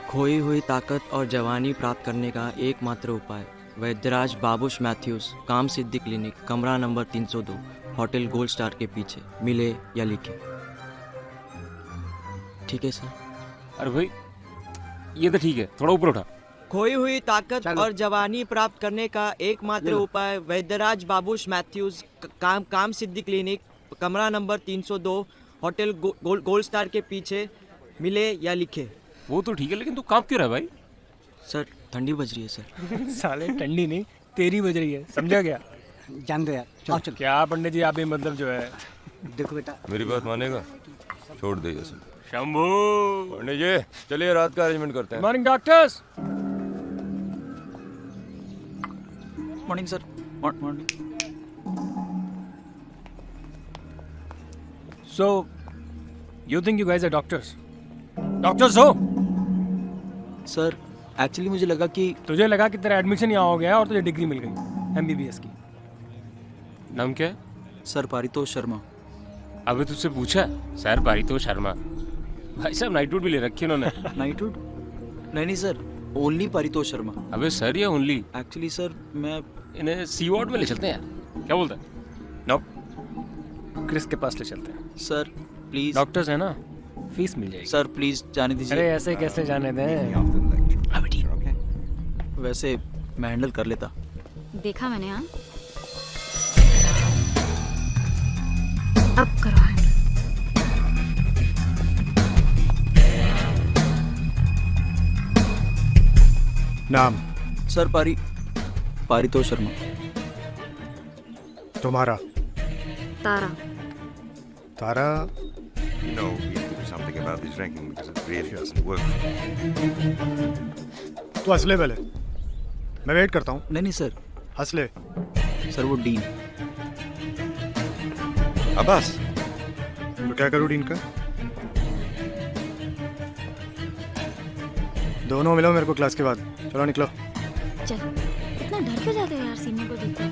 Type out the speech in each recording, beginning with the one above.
खोई हुई ताकत और जवानी प्राप्त करने का एकमात्र उपाय वैद्यराज बाबूश मैथ्यूज काम सिद्धि क्लिनिक कमरा नंबर 302 होटल गोल्ड स्टार के पीछे मिले या लिखे। ठीक है सर। अरे भाई ये तो ठीक है, थोड़ा ऊपर उठा। खोई हुई ताकत और जवानी प्राप्त करने का एकमात्र उपाय वैद्यराज बाबूश मैथ्यूज काम सिद्धि क्लिनिक कमरा नंबर 302 होटल गोल्ड स्टार के पीछे मिले या लिखे। वो तो ठीक है, लेकिन तू कांप क्यों रहा है भाई? सर ठंडी बज रही है सर। साले ठंडी नहीं तेरी बज रही है, समझा क्या? जान दो यार, चलो चलो। क्या पंडित जी आप भी मतलब जो है। देखो बेटा, मेरी बात मानेगा? छोड़ दे ये सब। शंभू पंडित जी चलिए रात का अरेंजमेंट करते हैं। Morning doctors. Morning sir. Morning. So you think you guys are doctors? Doctors हो? सर एक्चुअली मुझे लगा कि तुझे लगा कि तेरा एडमिशन यहाँ हो गया और तुझे डिग्री मिल गई MBBS की। नाम क्या है? सर पारितोष शर्मा। अबे तुझसे पूछा? सर पारितोष शर्मा। भाई साहब नाइटवुड भी ले रखी उन्होंने। नाइटवुड? नहीं सर, ओनली पारितोष शर्मा। अबे सर या ओनली? एक्चुअली सर मैं इन्हें सी वार्ड में ले चलते हैं यार, क्या बोलता है? नो, क्रिस के पास ले चलते हैं। Sir please. डॉक्टर्स है ना, फीस मिल जाएगी। सर प्लीज जाने दीजिए। अरे ऐसे कैसे जाने दें? अभी ठीक। वैसे मैं हैंडल कर लेता। देखा मैंने। हाँ अब करो हैंडल। नाम? सर पारितोष शर्मा। तुम्हारा? तारा। तारा? You know, we have to do something about this ranking because it really doesn't work. तू हंस ले पहले, मैं वेट करता हूँ। नहीं सर। हंस ले। सर वो डीन। अब्बास, तो क्या करूँ डीन का? दोनों मिलो मेरे को क्लास के बाद। चलो निकलो। चल, इतना डर क्यों जाते हो यार सीनियर को देखकर?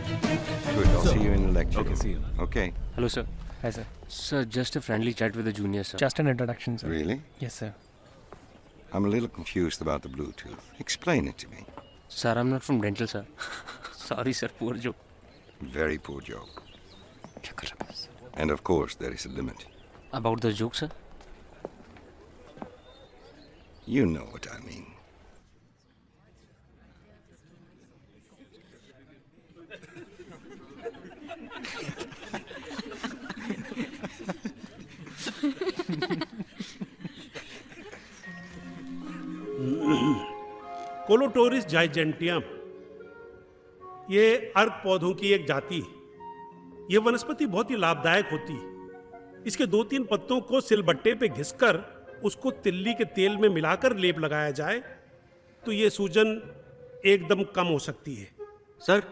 good. I'll see you in the lecture. Okay, see you. Okay. Hello sir. है sir. Sir just a friendly chat with the junior sir. Just an introduction sir. Really? Yes sir. I'm a little confused about the Bluetooth. Explain it to me. Sir I am not from dental sir. Sorry sir, poor joke. Very poor joke. And of course, there is a limit. About the joke sir? You know what I mean. कोलोटोरिस जाइजेंटियम ये अर्क पौधों की एक जाति है। ये वनस्पति बहुत ही लाभदायक होती है। इसके 2-3 पत्तों को सिलबट्टे पे घिसकर उसको तिल्ली के तेल में मिलाकर लेप लगाया जाए तो ये सूजन एकदम कम हो सकती है। सर।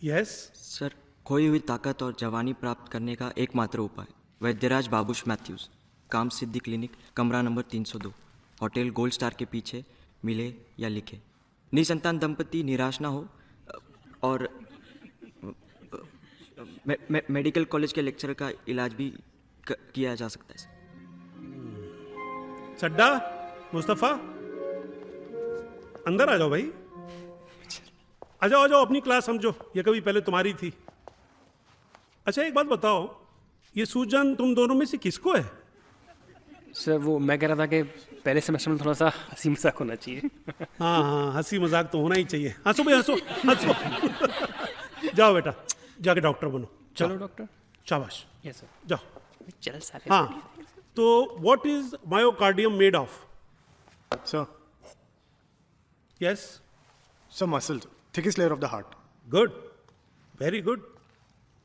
यस सर खोई हुई ताकत और जवानी प्राप्त करने का एकमात्र उपाय वैद्यराज बाबूश मैथ्यूज काम सिद्धि क्लिनिक कमरा नंबर 302 होटल गोल्ड स्टार के पीछे मिले या लिखे। निसंतान दंपति निराश ना हो और मेडिकल कॉलेज के लेक्चरर का इलाज भी किया जा सकता है। सड्डा, मुस्तफा, अंदर आ जाओ भाई। आ जाओ अपनी क्लास समझो, ये कभी पहले तुम्हारी थी। अच्छा एक बात बताओ, ये सूजन तुम दोनों में से किसको है? सर वो मैं कह रहा था कि पहले सेमेस्टर में थोड़ा सा हंसी मजाक होना चाहिए। हाँ हंसी मजाक तो होना ही चाहिए। हंसो भाई हंसो। जाओ बेटा, जाके डॉक्टर बनो। चलो डॉक्टर। शाबाश। Yes sir. जाओ। चल साले। हाँ तो what is myocardium made of? Sir yes sir muscle, thickest layer of the heart. Good, very good.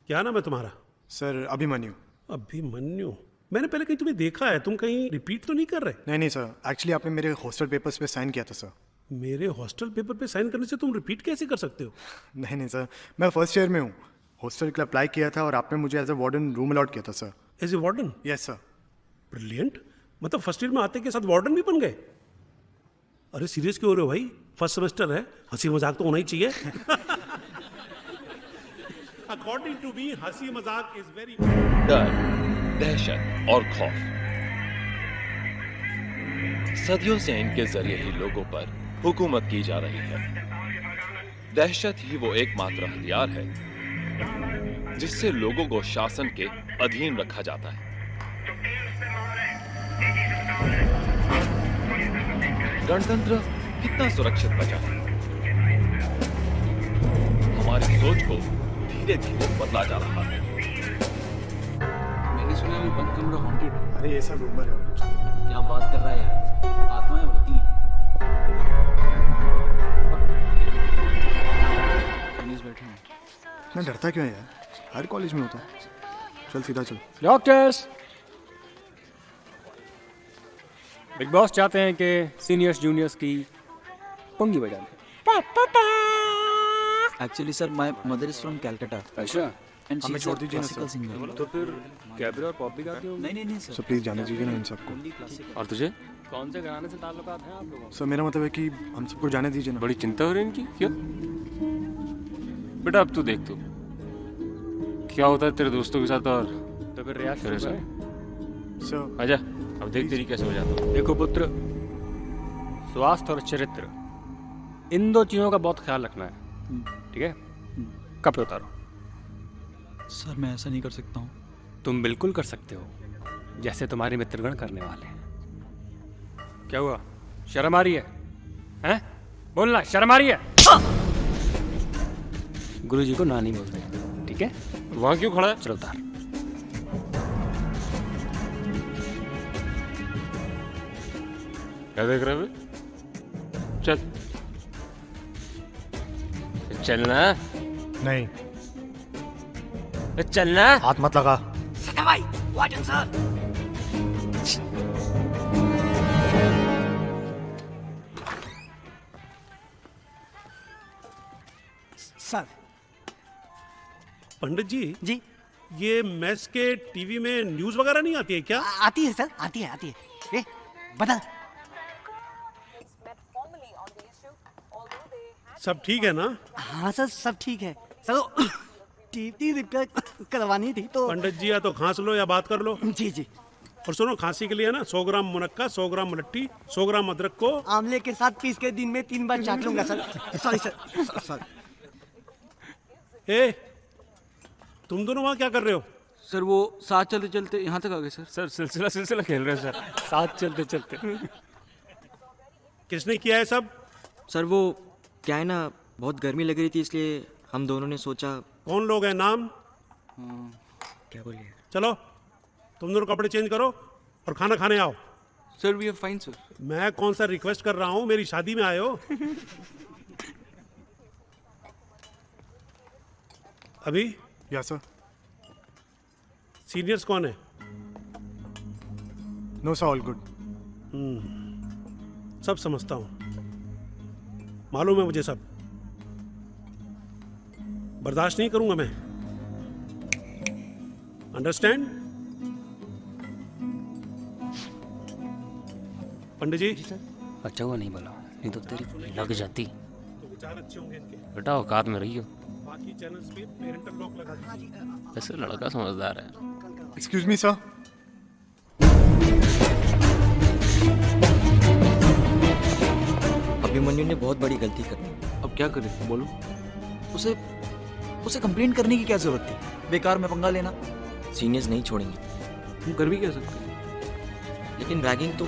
क्या नाम है तुम्हारा? सर अभिमन्यु। अभिमन्यु? मैंने पहले कहीं तुम्हें देखा है, तुम कहीं रिपीट तो नहीं कर रहे? नहीं सर, एक्चुअली आपने मेरे हॉस्टल पेपर्स पे साइन किया था सर। मेरे हॉस्टल पेपर पे साइन करने से तुम रिपीट कैसे कर सकते हो? नहीं सर, मैं फर्स्ट ईयर में हूँ। हॉस्टल के लिए अप्लाई किया था और आपने मुझे as a warden room allot किया था sir. As a warden? Yes sir. Brilliant. मतलब फर्स्ट ईयर में आते के साथ वार्डन भी बन गए? अरे सीरियस क्यों हो रहे हो भाई? फर्स्ट सेमेस्टर है, हंसी मजाक तो होना ही चाहिए। अकॉर्डिंग टू मी हंसी मजाक इज वेरी डर, दहशत और खौफ, सदियों से इनके जरिए ही लोगों पर हुकूमत की जा रही है। दहशत ही वो एकमात्र हथियार है जिससे लोगों को शासन के अधीन रखा जाता है। गणतंत्र कितना सुरक्षित बचा है, हमारी सोच को धीरे धीरे बदला जा रहा है। मैंने सुना है बंद कमरा हॉन्टेड। अरे ये सब रूमर है और कुछ। क्या बात कर रहा है यार, आत्माएं होती हैं। बैठे हैं। इतना डरता क्यों है यार? हर कॉलेज में होता है। चल सीधा चल। डॉक्टर्स, बिग बॉस चाहते हैं कि सीनियर्स जूनियर्स की पंगी बजा दें। Actually sir my mother is from Calcutta अच्छा, एंड हमें छोड़ दीजिए ना क्लासिकल सर। सिंगर। तो फिर कैबरे और पॉप भी गाते हो? नहीं सर। सर प्लीज जाने दीजिए ना इन सबको। और तुझे कौन से गाने से ताल्लुकात हैं आप लोगों? सर मेरा मतलब है कि हम सबको जाने दीजिए ना। बड़ी चिंता हो रही है इनकी, क्यों? बेटा अब तू देख, तू क्या होता है तेरे दोस्तों के साथ और तो फिर रियाज तेरे शुरू साथ। करें। सर आजा, अब देख तेरी कैसे हो जाता हूँ। देखो पुत्र, स्वास्थ्य और चरित्र इन दो चीजों का बहुत ख्याल रखना है, ठीक है? कपड़े उतारो। सर मैं ऐसा नहीं कर सकता हूँ। तुम बिल्कुल कर सकते हो, जैसे तुम्हारे मित्रगण करने वाले हैं। क्या हुआ, शर्म आ रही है? हैं? बोलना, शर्म आ रही है? गुरुजी को नानी बोलते हैं, ठीक है? वहां क्यों खड़ा है? चलो उतार। क्या देख रहे हो? चल चलना, नहीं, चलना। हाथ मत लगा। सर। पंडित जी, जी ये मैस के टीवी में न्यूज वगैरह नहीं आती है क्या? आती है सर, आती है। ए बता। सब ठीक है ना? हाँ सर, सब ठीक है सर। टीवी रिपेयर करवानी थी तो। पंडित जी या तो खांस लो या बात कर लो। जी जी। और सुनो, खांसी के लिए ना 100 ग्राम मुनक्का, 100 ग्राम मुलट्ठी, 100 ग्राम अदरक को आंवले के साथ पीस के दिन में 3 बार चाट लूंगा सर। Sorry sir, sorry. ए, तुम दोनों वहां क्या कर रहे हो? सर वो साथ चलते चलते यहाँ तक आ गए सर। सर सिलसिला खेल रहे हैं सर। साथ चलते चलते। किसने किया है सब? सर वो क्या है ना, बहुत गर्मी लग रही थी इसलिए हम दोनों ने सोचा। कौन लोग हैं? नाम क्या बोलिए? चलो तुम दोनों कपड़े चेंज करो और खाना खाने आओ। Sir we are fine sir. मैं कौन सा रिक्वेस्ट कर रहा हूँ, मेरी शादी में आए हो। अभी यस सर। सीनियर्स कौन है? No sir, all good. सब समझता हूँ, मालूम है मुझे सब। बर्दाश्त नहीं करूंगा मैं, अंडरस्टैंड? पंडित जी अच्छा हुआ नहीं बोला, नहीं तो तेरी लग जाती। तो विचार अच्छे होंगे इनके। बेटा औकात में रहियो, बाकी चैनल्स पे पेरेंटल लॉक लगा दीजिए। ऐसे लड़का समझदार है। Excuse me sir. अभिमन्यु ने बहुत बड़ी गलती कर दी। अब क्या करें, बोलो। उसे कंप्लेंट करने की क्या जरूरत थी? बेकार में पंगा लेना। सीनियर्स नहीं छोड़ेंगे। हम कर भी क्या सकते हैं? लेकिन रैगिंग तो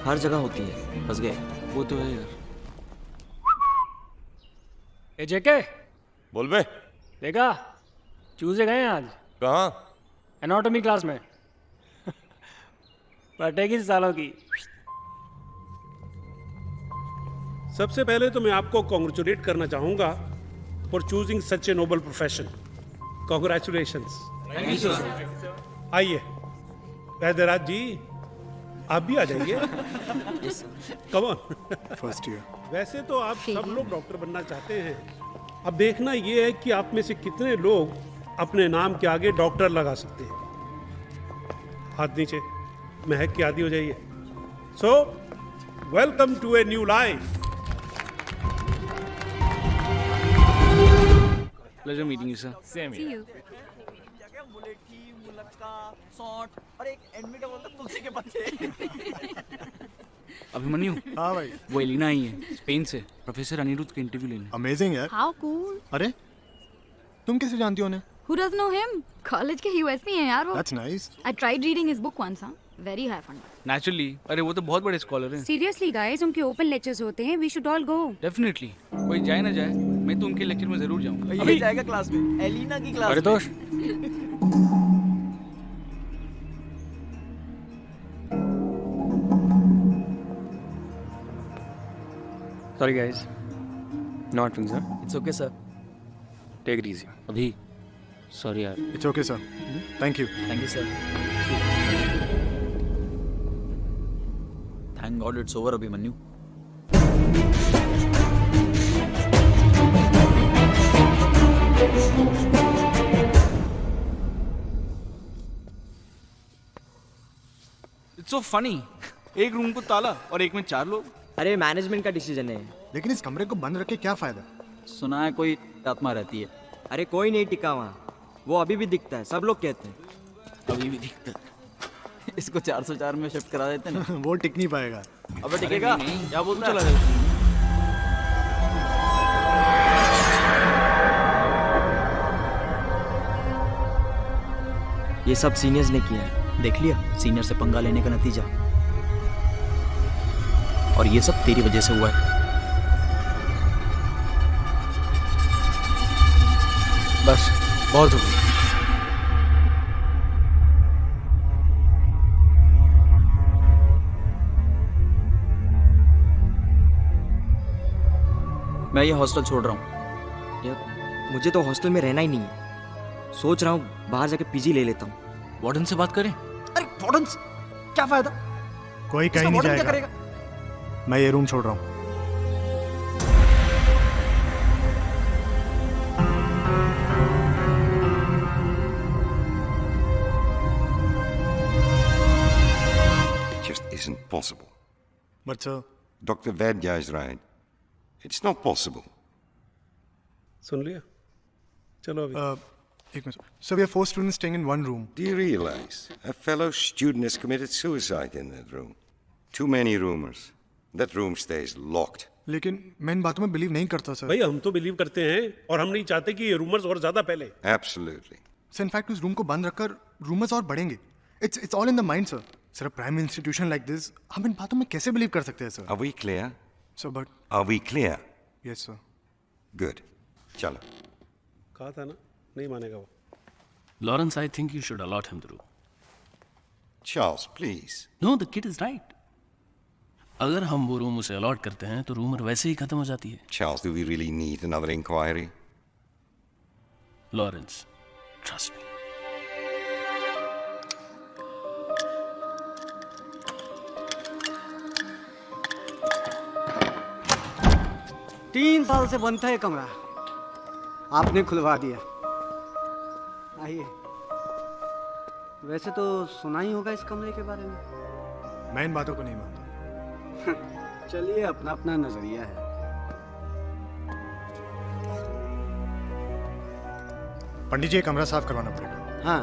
हर जगह होती है। फंस गए। वो तो है यार। ए जेके, बोल बे। देखा चूजे गए हैं आज कहाँ? एनाटॉमी क्लास में। पटेगी सालों की। सबसे पहले तो मैं आपको कॉन्ग्रेचुलेट करना चाहूंगा for choosing such a noble profession. Congratulations. आइए वैद्यराज जी, आप भी आ जाइए। Come on. First year. वैसे तो आप सब लोग डॉक्टर बनना चाहते हैं। अब देखना ये है कि आप में से कितने लोग अपने नाम के आगे डॉक्टर लगा सकते हैं। हाथ नीचे, महक की आदि हो जाइए। So welcome to a new life. Pleasure meeting you sir. Same See you. Abhimanyu, हाँ भाई, वो एलिना आई है स्पेन से, प्रोफेसर अनिरुद्ध के इंटरव्यू लेने। अमेजिंग यार। How cool. अरे तुम कैसे जानती हो उन्हें? Who doesn't know him? College के US में है यार वो. That's nice. I tried reading his book once, huh? Very high fun. Naturally, अरे वो तो बहुत बड़े स्कॉलर हैं। Seriously guys, उनके open lectures होते हैं. We should all go. Definitely, कोई जाए ना जाए, मैं तो उनके लेक्चर में जरूर जाऊंगा। अभी जाएगा क्लास में, एलिना की क्लास अरे में। दोस्त, sorry guys, not wing sir. It's okay sir. Take it easy. अभी सॉरी यार। It's okay, sir. Thank you. Thank you sir. Thank god it's over Abhimanyu. It's so funny, एक रूम को ताला और एक में 4 लोग। अरे मैनेजमेंट का डिसीजन है। लेकिन इस कमरे को बंद रख के क्या फायदा? सुना है कोई आत्मा रहती है। अरे कोई नहीं टिका वहाँ, वो अभी भी दिखता है, सब लोग कहते हैं। अभी भी दिखता है। इसको 404 में शिफ्ट करा देते ना। वो टिक नहीं पाएगा। अबे टिकेगा? क्या बोलता चला है? जाए। ये सब सीनियर्स ने किया है। देख लिया सीनियर से पंगा लेने का नतीजा। और ये सब तेरी वजह से हुआ है। बस बहुत हो गया। मैं ये हॉस्टल छोड़ रहा हूँ। यार मुझे तो हॉस्टल में रहना ही नहीं है। सोच रहा हूँ बाहर जाके पीजी ले लेता हूँ। वार्डन से बात करें? अरे वार्डन क्या फायदा? कोई कहीं नहीं वार्डन क्या जाएगा। करेगा? मैं ये रूम छोड़ रहा हूँ। It just isn't possible. But sir, Dr. Vaidya is right. It's not possible. सुन लिया? चलो अभी। एक minute. So we have 4 students staying in one room. Do you realize a fellow student has committed suicide in that room? Too many rumors. That room stays locked. लेकिन मैं इन बातों में believe नहीं करता सर। भाई हम तो बिलीव करते हैं और हम नहीं चाहते कि ये रूमर्स और ज्यादा फैले। Absolutely. सर इनफैक्ट उस रूम को बंद रखकर रूमर्स और बढ़ेंगे। It's all in the mind, sir. Sir a prime institution like this, हम इन बातों में कैसे बिलीव कर सकते हैं sir? Are we clear? So but Are we clear? yes sir. Good. Chalo. कहा था ना, नहीं मानेगा वो। Lawrence, I think you should allot him the room. Charles, please. No, the kid is right. अगर हम वो रूम उसे अलॉट करते हैं तो रूमर वैसे ही खत्म हो जाती है। Charles, do we really need another inquiry? Lawrence, trust me. तीन साल से बंद था ये कमरा, आपने खुलवा दिया। आइए। वैसे तो सुना ही होगा इस कमरे के बारे में। मैं इन बातों को नहीं मानता। चलिए, अपना अपना नजरिया है। पंडित जी ये कमरा साफ करवाना पड़ेगा। हाँ,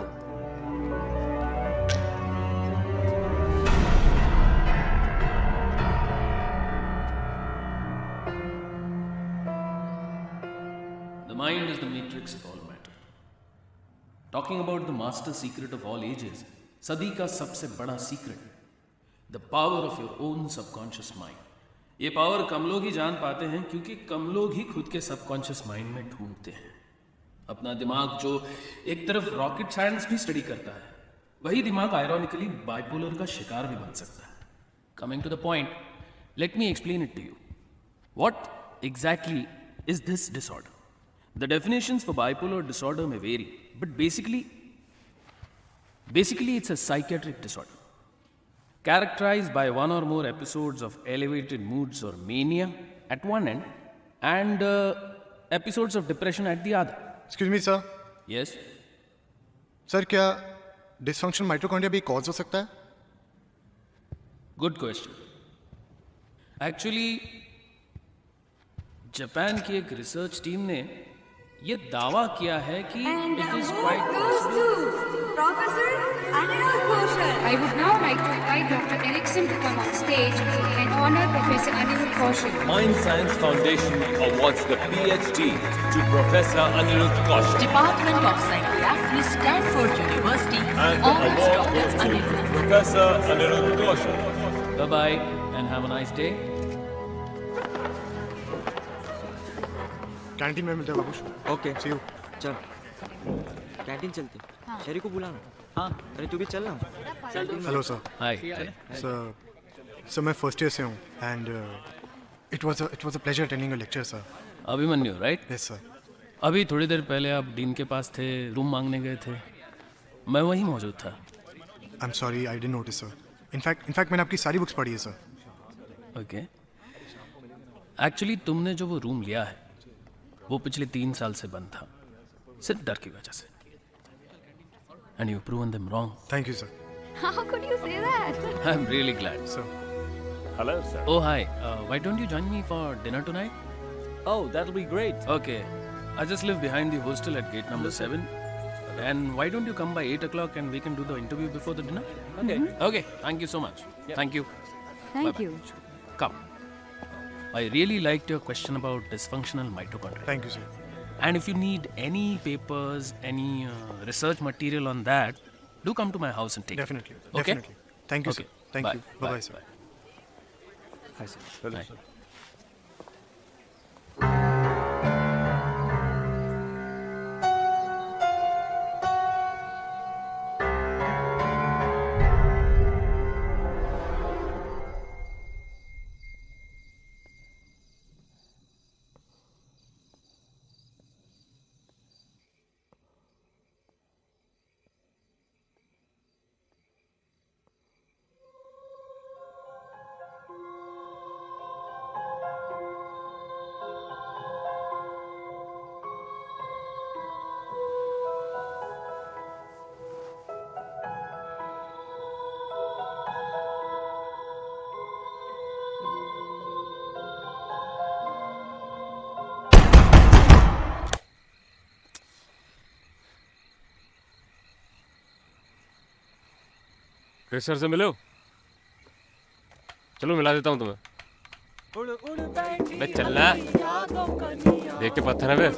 The mind is the matrix of all matter. Talking about the master secret of all ages, सदी का सबसे बड़ा secret, the power of your own subconscious mind. ये पावर कम लोग ही जान पाते हैं क्योंकि कम लोग ही खुद के सबकॉन्शियस माइंड में ढूंढते हैं। अपना दिमाग जो एक तरफ रॉकेट साइंस भी स्टडी करता है, वही दिमाग आयरॉनिकली बाइपोलर का शिकार भी बन सकता है। Coming to the point, let me explain it to you. What exactly is this disorder? The definitions for bipolar disorder may vary, but basically it's a psychiatric disorder characterized by one or more episodes of elevated moods or mania at one end and episodes of depression at the other. Excuse me sir. Yes? Sir क्या dysfunction mitochondria भी cause हो सकता है? Good question. Actually Japan की एक research team ने ये दावा किया है कि it is quite Professor Anirudh Kaushal. I would now like to invite Dr. Erickson to come on stage and honor Professor Anirudh Kaushal. Mind Science Foundation awards the PhD to Professor Anirudh Kaushal. Department of Psychiatry, Stanford University. And the award goes to Professor Anirudh Kaushal. Bye bye and have a nice day. Canteen में मिलते हैं बाबूश. Okay See you. चल canteen चलते. Sherry को बुलाना. हाँ अरे तू भी चल ना. Hello sir. Hi. सर मैं फर्स्ट ईयर से हूँ and it was a pleasure attending your lecture sir. Abhimanyu, right? Yes sir. अभी थोड़ी देर पहले आप डीन के पास थे, रूम मांगने गए थे. मैं वहीं मौजूद था. I am sorry I didn't notice sir. In fact मैंने आपकी सारी बुक्स पढ़ी है सर. ओके. एक्चुअली तुमने जो वो रूम लिया है वो पिछले 3 साल से बंद था, सिर्फ डर की वजह से. And you proven them wrong. Thank you sir. How could you say that? I am really glad. Sir Hello, sir. Oh hi, why don't you join me for dinner tonight? Oh, that'll be great. Okay, I just live behind the hostel at gate number 7. And why don't you come by 8 o'clock and we can do the interview before the dinner? Okay. Okay, thank you so much. Thank you. Thank Bye-bye. you. Come. I really liked your question about dysfunctional mitochondria. Thank you sir. And if you need any papers, any research material on that, do come to my house and take definitely it. Okay? Definitely. Thank you Okay. Sir. Thank you. Bye. Bye Bye. Sir. Hi, sir. Bye. Chris sir से मिलो. चलो मिला देता हूँ तुम्हें. बे चलना. देख के पत्थर है बे.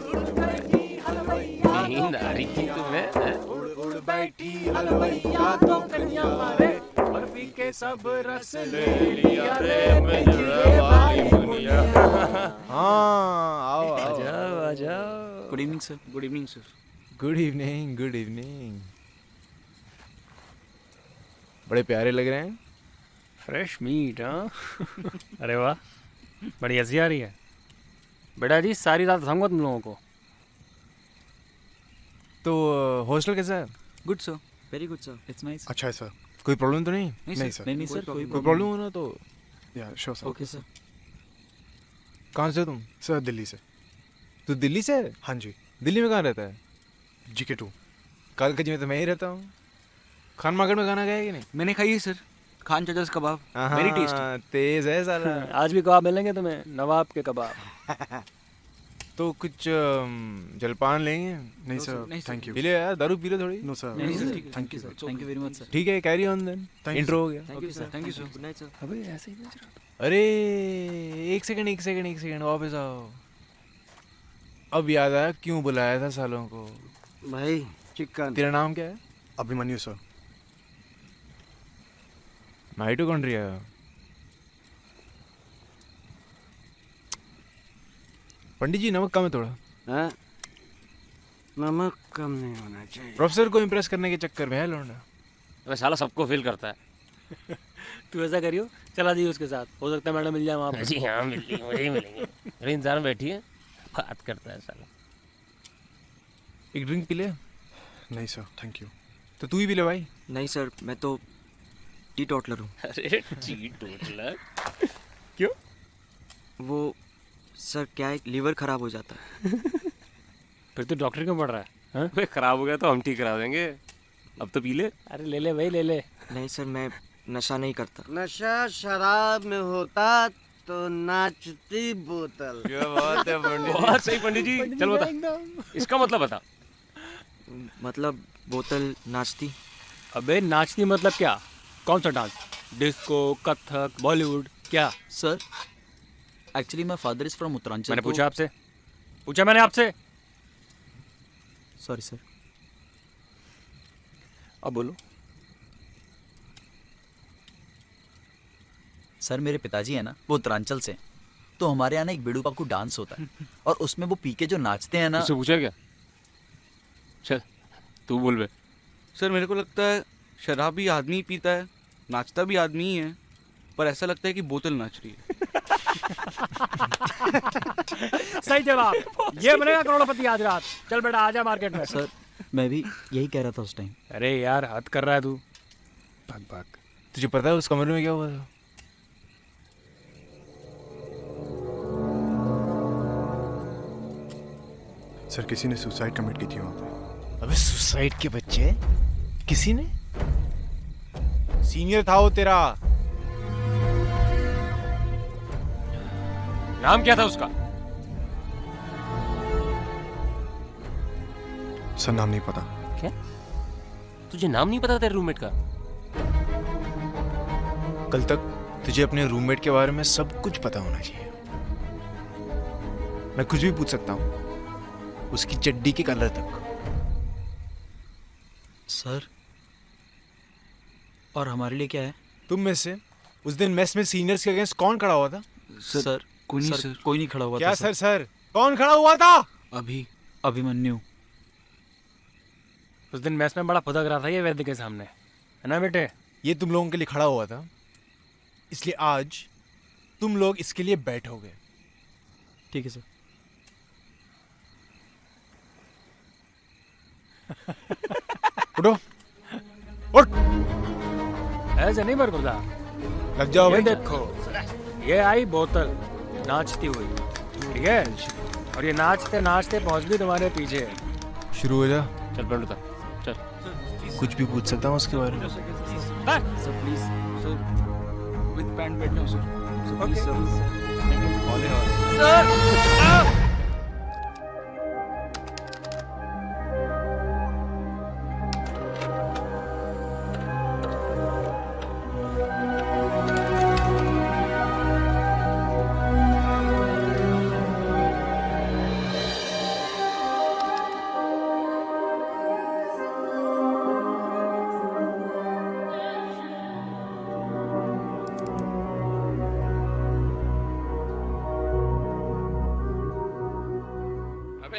नींद आ रही थी तुम्हें? हैं? हाँ आओ जाओ आ जाओ. Good evening sir. Good evening sir. Good evening good evening. बड़े प्यारे लग रहे हैं. Fresh meat. हाँ. अरे वाह, बड़ी हंसी आ रही है. बेटा जी सारी रात हंसाऊंगा तुम लोगों को. तो हॉस्टल कैसा है? Good sir. Very good sir. It's nice. अच्छा है सर. कोई प्रॉब्लम तो नहीं? नहीं सर. नहीं सर, कोई कोई प्रॉब्लम हो ना तो. या श्योर सर. Okay sir. कहाँ से हो तुम? सर दिल्ली से. तू दिल्ली से है? हाँ जी. दिल्ली में कहाँ रहता है? GK2. कालकजी में तो मैं ही रहता हूँ. खान मार्केट में खाना खाया कि नहीं? मैंने खाई है सर. खान चाचा's कबाब. Very tasty. तेज है साला. आज भी कबाब मिलेंगे तुम्हें, नवाब के कबाब. तो कुछ जलपान लेंगे? नहीं सर. Thank you. पी लो यार, दारू पी लो थोड़ी. No sir. नहीं sir. Thank you. Thank you very much sir. ठीक है, carry on then. Thank you, intro हो गया. Thank you sir. Thank you, sir. Good night sir. अबे ऐसे ही बेच रहा. अरे एक सेकंड वापस आओ. अब याद आया क्यों बुलाया था सालों को. भाई चिकन. तेरा नाम क्या है? अभिमन्यु सर. माइटोकॉन्ड्रिया. पंडित जी नमक कम है थोड़ा. हाँ? नमक कम नहीं होना चाहिए. प्रोफेसर को इम्प्रेस करने के चक्कर में है लौंडा. अबे साला सबको फील करता है. तू ऐसा करियो, चला जाइए उसके साथ. हो सकता है मैडम मिल जाए वहाँ पर. जी हाँ वही मिलेंगे. मेरे इंतजार में बैठी है, बात करता है साला. एक ड्रिंक पी ले. नहीं सर. Thank you. तो तू ही पी ले भाई. नहीं सर, मैं तो टी टॉटलर हूँ. अरे टी टोटलर क्यों? वो सर क्या है, लीवर खराब हो जाता है. फिर तो डॉक्टर क्यों पढ़ रहा है? हाँ? भाई खराब हो गया तो हम ठीक करा देंगे. अब तो पी ले. अरे ले ले भाई ले ले. नहीं सर, मैं नशा नहीं करता. नशा शराब में होता तो नाचती बोतल। क्या बात है पंडित जी। बहुत सही पंडित जी। चल बता, इसका मतलब बता। मतलब बोतल नाचती। अबे नाचती मतलब क्या? कौन सा डांस? डिस्को, कथक, बॉलीवुड, क्या? Sir actually my father is from Uttaranchal. मैंने पूछा आपसे, पूछा मैंने आपसे। Sorry sir. अब बोलो। सर मेरे पिताजी है ना, वो उत्तरांचल से हैं। तो हमारे यहाँ ना एक बेड़ू पाकू डांस होता है और उसमें वो पी के जो नाचते हैं ना। उससे पूछा क्या? चल तू बोल बे। सर मेरे को लगता है शराब भी आदमी ही पीता है, नाचता भी आदमी ही है, पर ऐसा लगता है कि बोतल नाच रही है। सही जवाब। ये बनेगा करोड़पति आज रात। चल बेटा आजा मार्केट में। सर मैं भी यही कह रहा था उस टाइम। अरे यार हद कर रहा है तू। भाग भाग। तुझे पता है उस कमरे में क्या हुआ था? सर किसी ने सुसाइड कमिट की थी वहाँ पे। अबे सुसाइड के बच्चे, किसी ने? सीनियर था वो तेरा। नाम क्या था उसका? सर नाम नहीं पता। क्या? तुझे नाम नहीं पता तेरे रूममेट का? कल तक तुझे अपने रूममेट के बारे में सब कुछ पता होना चाहिए। मैं कुछ भी पूछ सकता हूँ, उसकी चड्डी के कलर तक। सर और हमारे लिए क्या है? तुम में से उस दिन मेस में सीनियर्स के अगेंस्ट कौन खड़ा हुआ था? सर कोई नहीं सर, कोई नहीं खड़ा हुआ क्या था। सर सर कौन खड़ा हुआ था? अभिमन्यु। उस दिन मैच में बड़ा फुदक रहा था ये वैद्य के सामने, है ना बेटे? ये तुम लोगों के लिए खड़ा हुआ था, इसलिए आज तुम लोग इसके लिए बैठोगे। ठीक है सर। उठो, उठ। ऐसे नहीं बरकुदा। लग जाओ ये भाई। देखो, ये आई बोतल नाचती हुई, ठीक है? और ये नाचते नाचते पहुंच गई तुम्हारे पीछे। शुरू हो जा। चल बैठ चल। कुछ भी पूछ सकता हूँ उसके बारे में? Sir please sir, with pant बैठना सर। ओके सर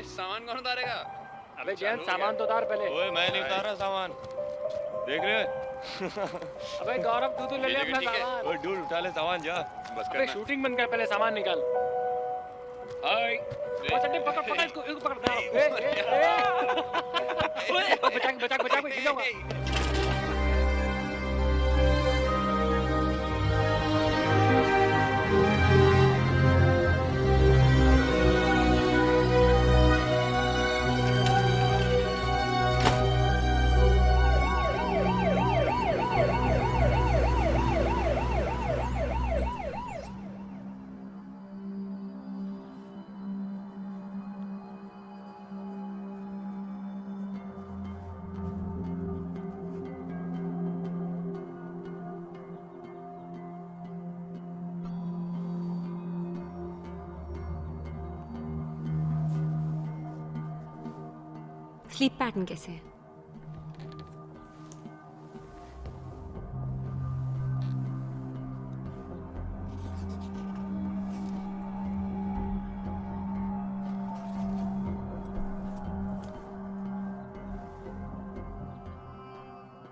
सामान कौन उतारेगा? अबे जैन सामान तो उतार पहले। ओए मैं नहीं उतार रहा सामान, देख रहे? अबे गौरव तू ले ले अपना सामान। ओए डूड उठा ले सामान जा, बस अबे करना। शूटिंग बंद कर, पहले सामान निकाल। हाय पकड़ पकड़ इसको पकड़ दे। बचा बचा गिर जाऊंगा। स्लीप पैटर्न कैसे है?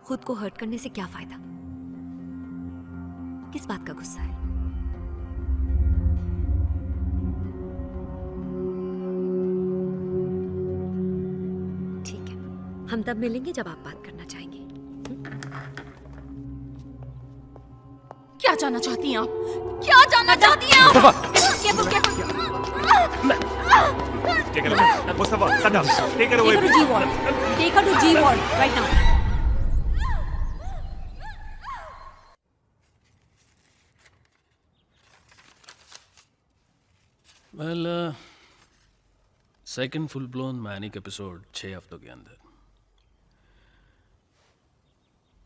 खुद को हर्ट करने से क्या फायदा? किस बात का गुस्सा है? ठीक है, हम तब मिलेंगे जब आप बात करना चाहेंगे। क्या जानना चाहती हैं आप? क्या जानना चाहती हैं आप? Careful, careful. Mustafa, sit down. Take her away. Take her to G ward. Take her to G ward right now. Well second full blown manic episode 6 हफ्तों के अंदर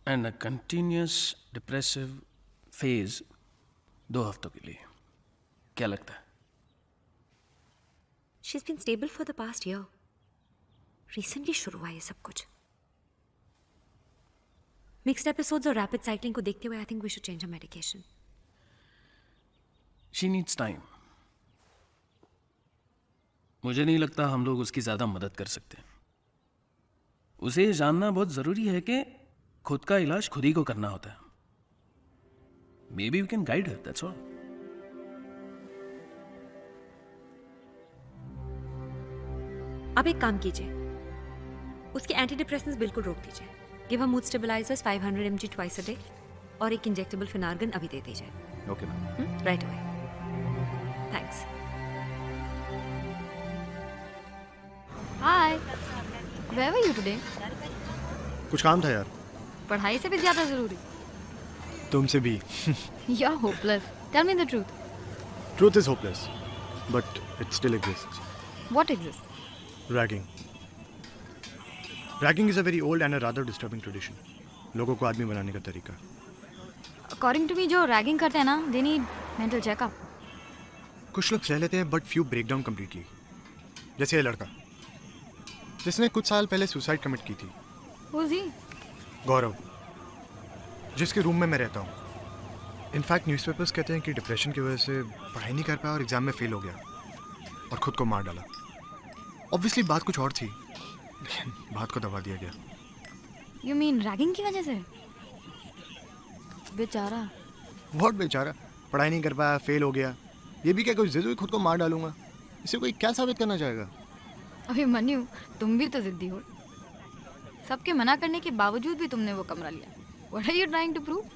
and a continuous depressive phase 2 हफ्तों के लिए. क्या लगता है? She's been stable for the past year. Recently शुरू हुआ ये सब कुछ. Mixed episodes और rapid cycling को देखते हुए I think we should change her medication. She needs time. मुझे नहीं लगता हम लोग उसकी ज़्यादा मदद कर सकते. उसे ये जानना बहुत ज़रूरी है कि खुद का इलाज खुद ही को करना होता है. Maybe we can guide her, that's all. अब एक काम कीजिए, उसके एंटी डिप्रेसेंट्स बिल्कुल रोक दीजिए. Give her mood stabilisers 500 mg twice a day और एक इंजेक्टेबल फिनार्गन अभी दे दीजिए. Okay ma'am. Right away. Thanks. Hi, where were you today? कुछ काम था यार. पढ़ाई से भी ज्यादा जरूरी. तुमसे भी. You are hopeless. Tell me the truth. Truth is hopeless but it still exists. What exist? Ragging. Ragging is a very old and a rather disturbing tradition. लोगों को आदमी बनाने का तरीका. अकॉर्डिंग टू मी जो रैगिंग करते हैं ना, दे नीड मेंटल चेकअप. कुछ लोग सह लेते हैं but few break down completely. जैसे ये लड़का जिसने कुछ साल पहले सुसाइड कमिट की थी. Who is he? गौरव, जिसके रूम में मैं रहता हूँ. इनफैक्ट न्यूज़पेपर्स कहते हैं कि डिप्रेशन की वजह से पढ़ाई नहीं कर पाया और एग्जाम में फेल हो गया और खुद को मार डाला. ऑब्वियसली बात कुछ और थी लेकिन बात को दबा दिया गया. You mean रैगिंग की वजह से? बेचारा. बहुत बेचारा. पढ़ाई नहीं कर पाया, फेल हो गया. ये भी क्या कोई जिद हुई खुद को मार डालूंगा? इसे कोई क्या साबित करना चाहेगा? अभी मन्यू, तुम भी तो जिद्दी हो. सबके मना करने के बावजूद भी तुमने वो कमरा लिया. What are you trying to prove?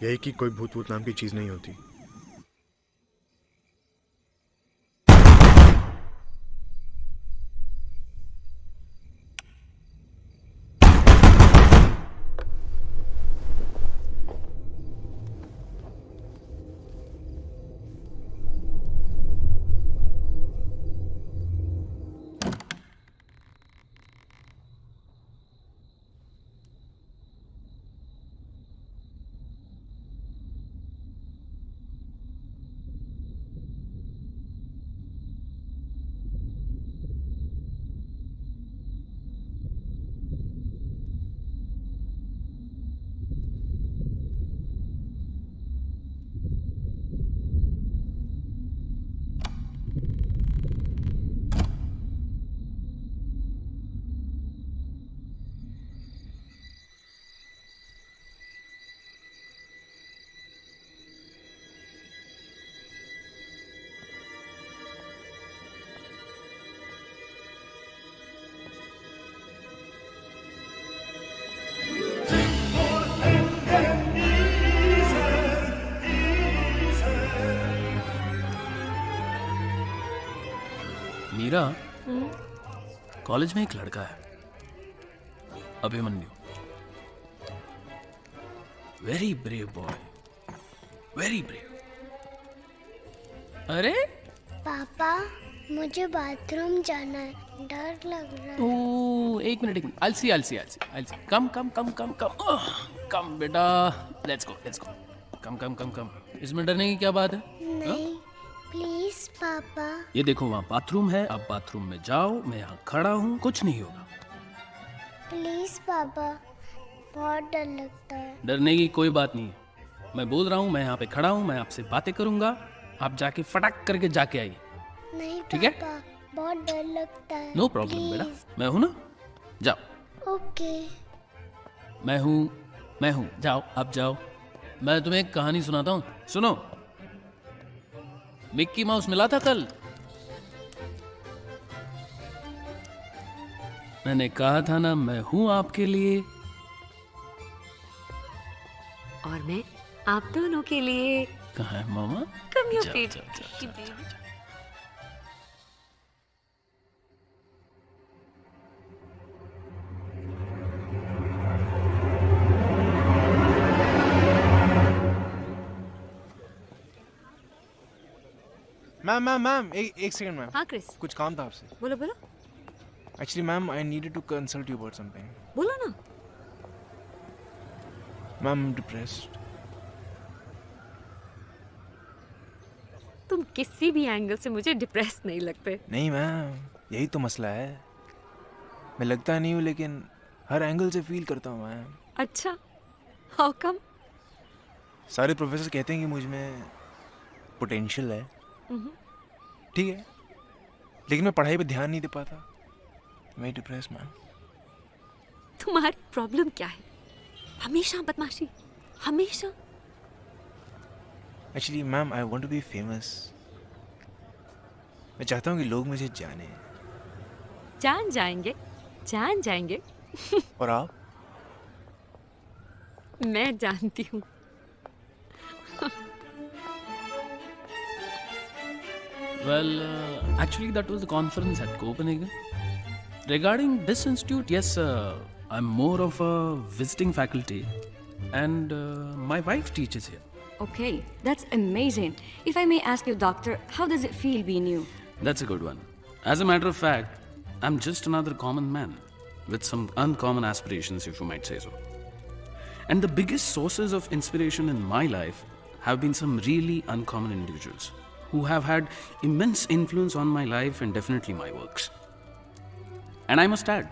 यही कि कोई भूत भूत नाम की चीज़ नहीं होती. मीरा, कॉलेज में एक लड़का है, Abhimanyu. Very brave boy, very brave. अरे पापा, मुझे बाथरूम जाना है, डर लग रहा है. ओ, एक मिनट. I'll see. कम बेटा, लेट्स गो. कम. इसमें डरने की क्या बात है? नहीं, प्लीज पापा. ये देखो वहाँ बाथरूम है, आप बाथरूम में जाओ, मैं यहाँ खड़ा हूँ, कुछ नहीं होगा. प्लीज पापा, बहुत डर लगता है. डरने की कोई बात नहीं है. मैं बोल रहा हूँ, मैं यहाँ पे खड़ा हूँ, मैं आपसे बातें करूंगा, आप जाके फटाक करके जाके आइए. नहीं ठीक है? पापा, बहुत डर लगता है. नो प्रॉब्लम बेटा, मैं हूँ ना, जाओ. ओके. मैं हूँ, जाओ, आप जाओ. मैं तुम्हें एक कहानी सुनाता हूँ, सुनो. मिक्की माउस मिला था कल. मैंने कहा था ना, मैं हूं आपके लिए. और मैं आप दोनों के लिए. कहाँ है मामा? Come here, जाओ, baby. जाओ, जाओ, Baby. मैम एक सेकंड मैम। हाँ क्रिस, कुछ काम था आपसे। बोलो बोलो actually ma'am I needed to consult you about something. बोलो ना। Ma'am depressed. तुम किसी भी एंगल से मुझे डिप्रेस नहीं लगते। नहीं मैम, यही तो मसला है। मैं लगता नहीं हूँ लेकिन हर एंगल से फील करता हूँ मैम। अच्छा, हाउ कम? सारे प्रोफेसर कहते हैं कि मुझ में पोटेंशियल है, ठीक है, लेकिन मैं पढ़ाई पे ध्यान नहीं दे पाता। मैं डिप्रेस मैम। तुम्हारी प्रॉब्लम क्या है? हमेशा बदमाशी, हमेशा। Actually ma'am I want to be famous. मैं चाहता हूँ कि लोग मुझे जाने। जान जाएंगे, जान जाएंगे। और आप? मैं जानती हूँ। Well, actually, that was the conference at Copenhagen. Regarding this institute, yes, I'm more of a visiting faculty, and my wife teaches here. Okay, that's amazing. If I may ask you, doctor, how does it feel being you? That's a good one. As a matter of fact, I'm just another common man with some uncommon aspirations, if you might say so. And the biggest sources of inspiration in my life have been some really uncommon individuals who have had immense influence on my life and definitely my works. And I must add,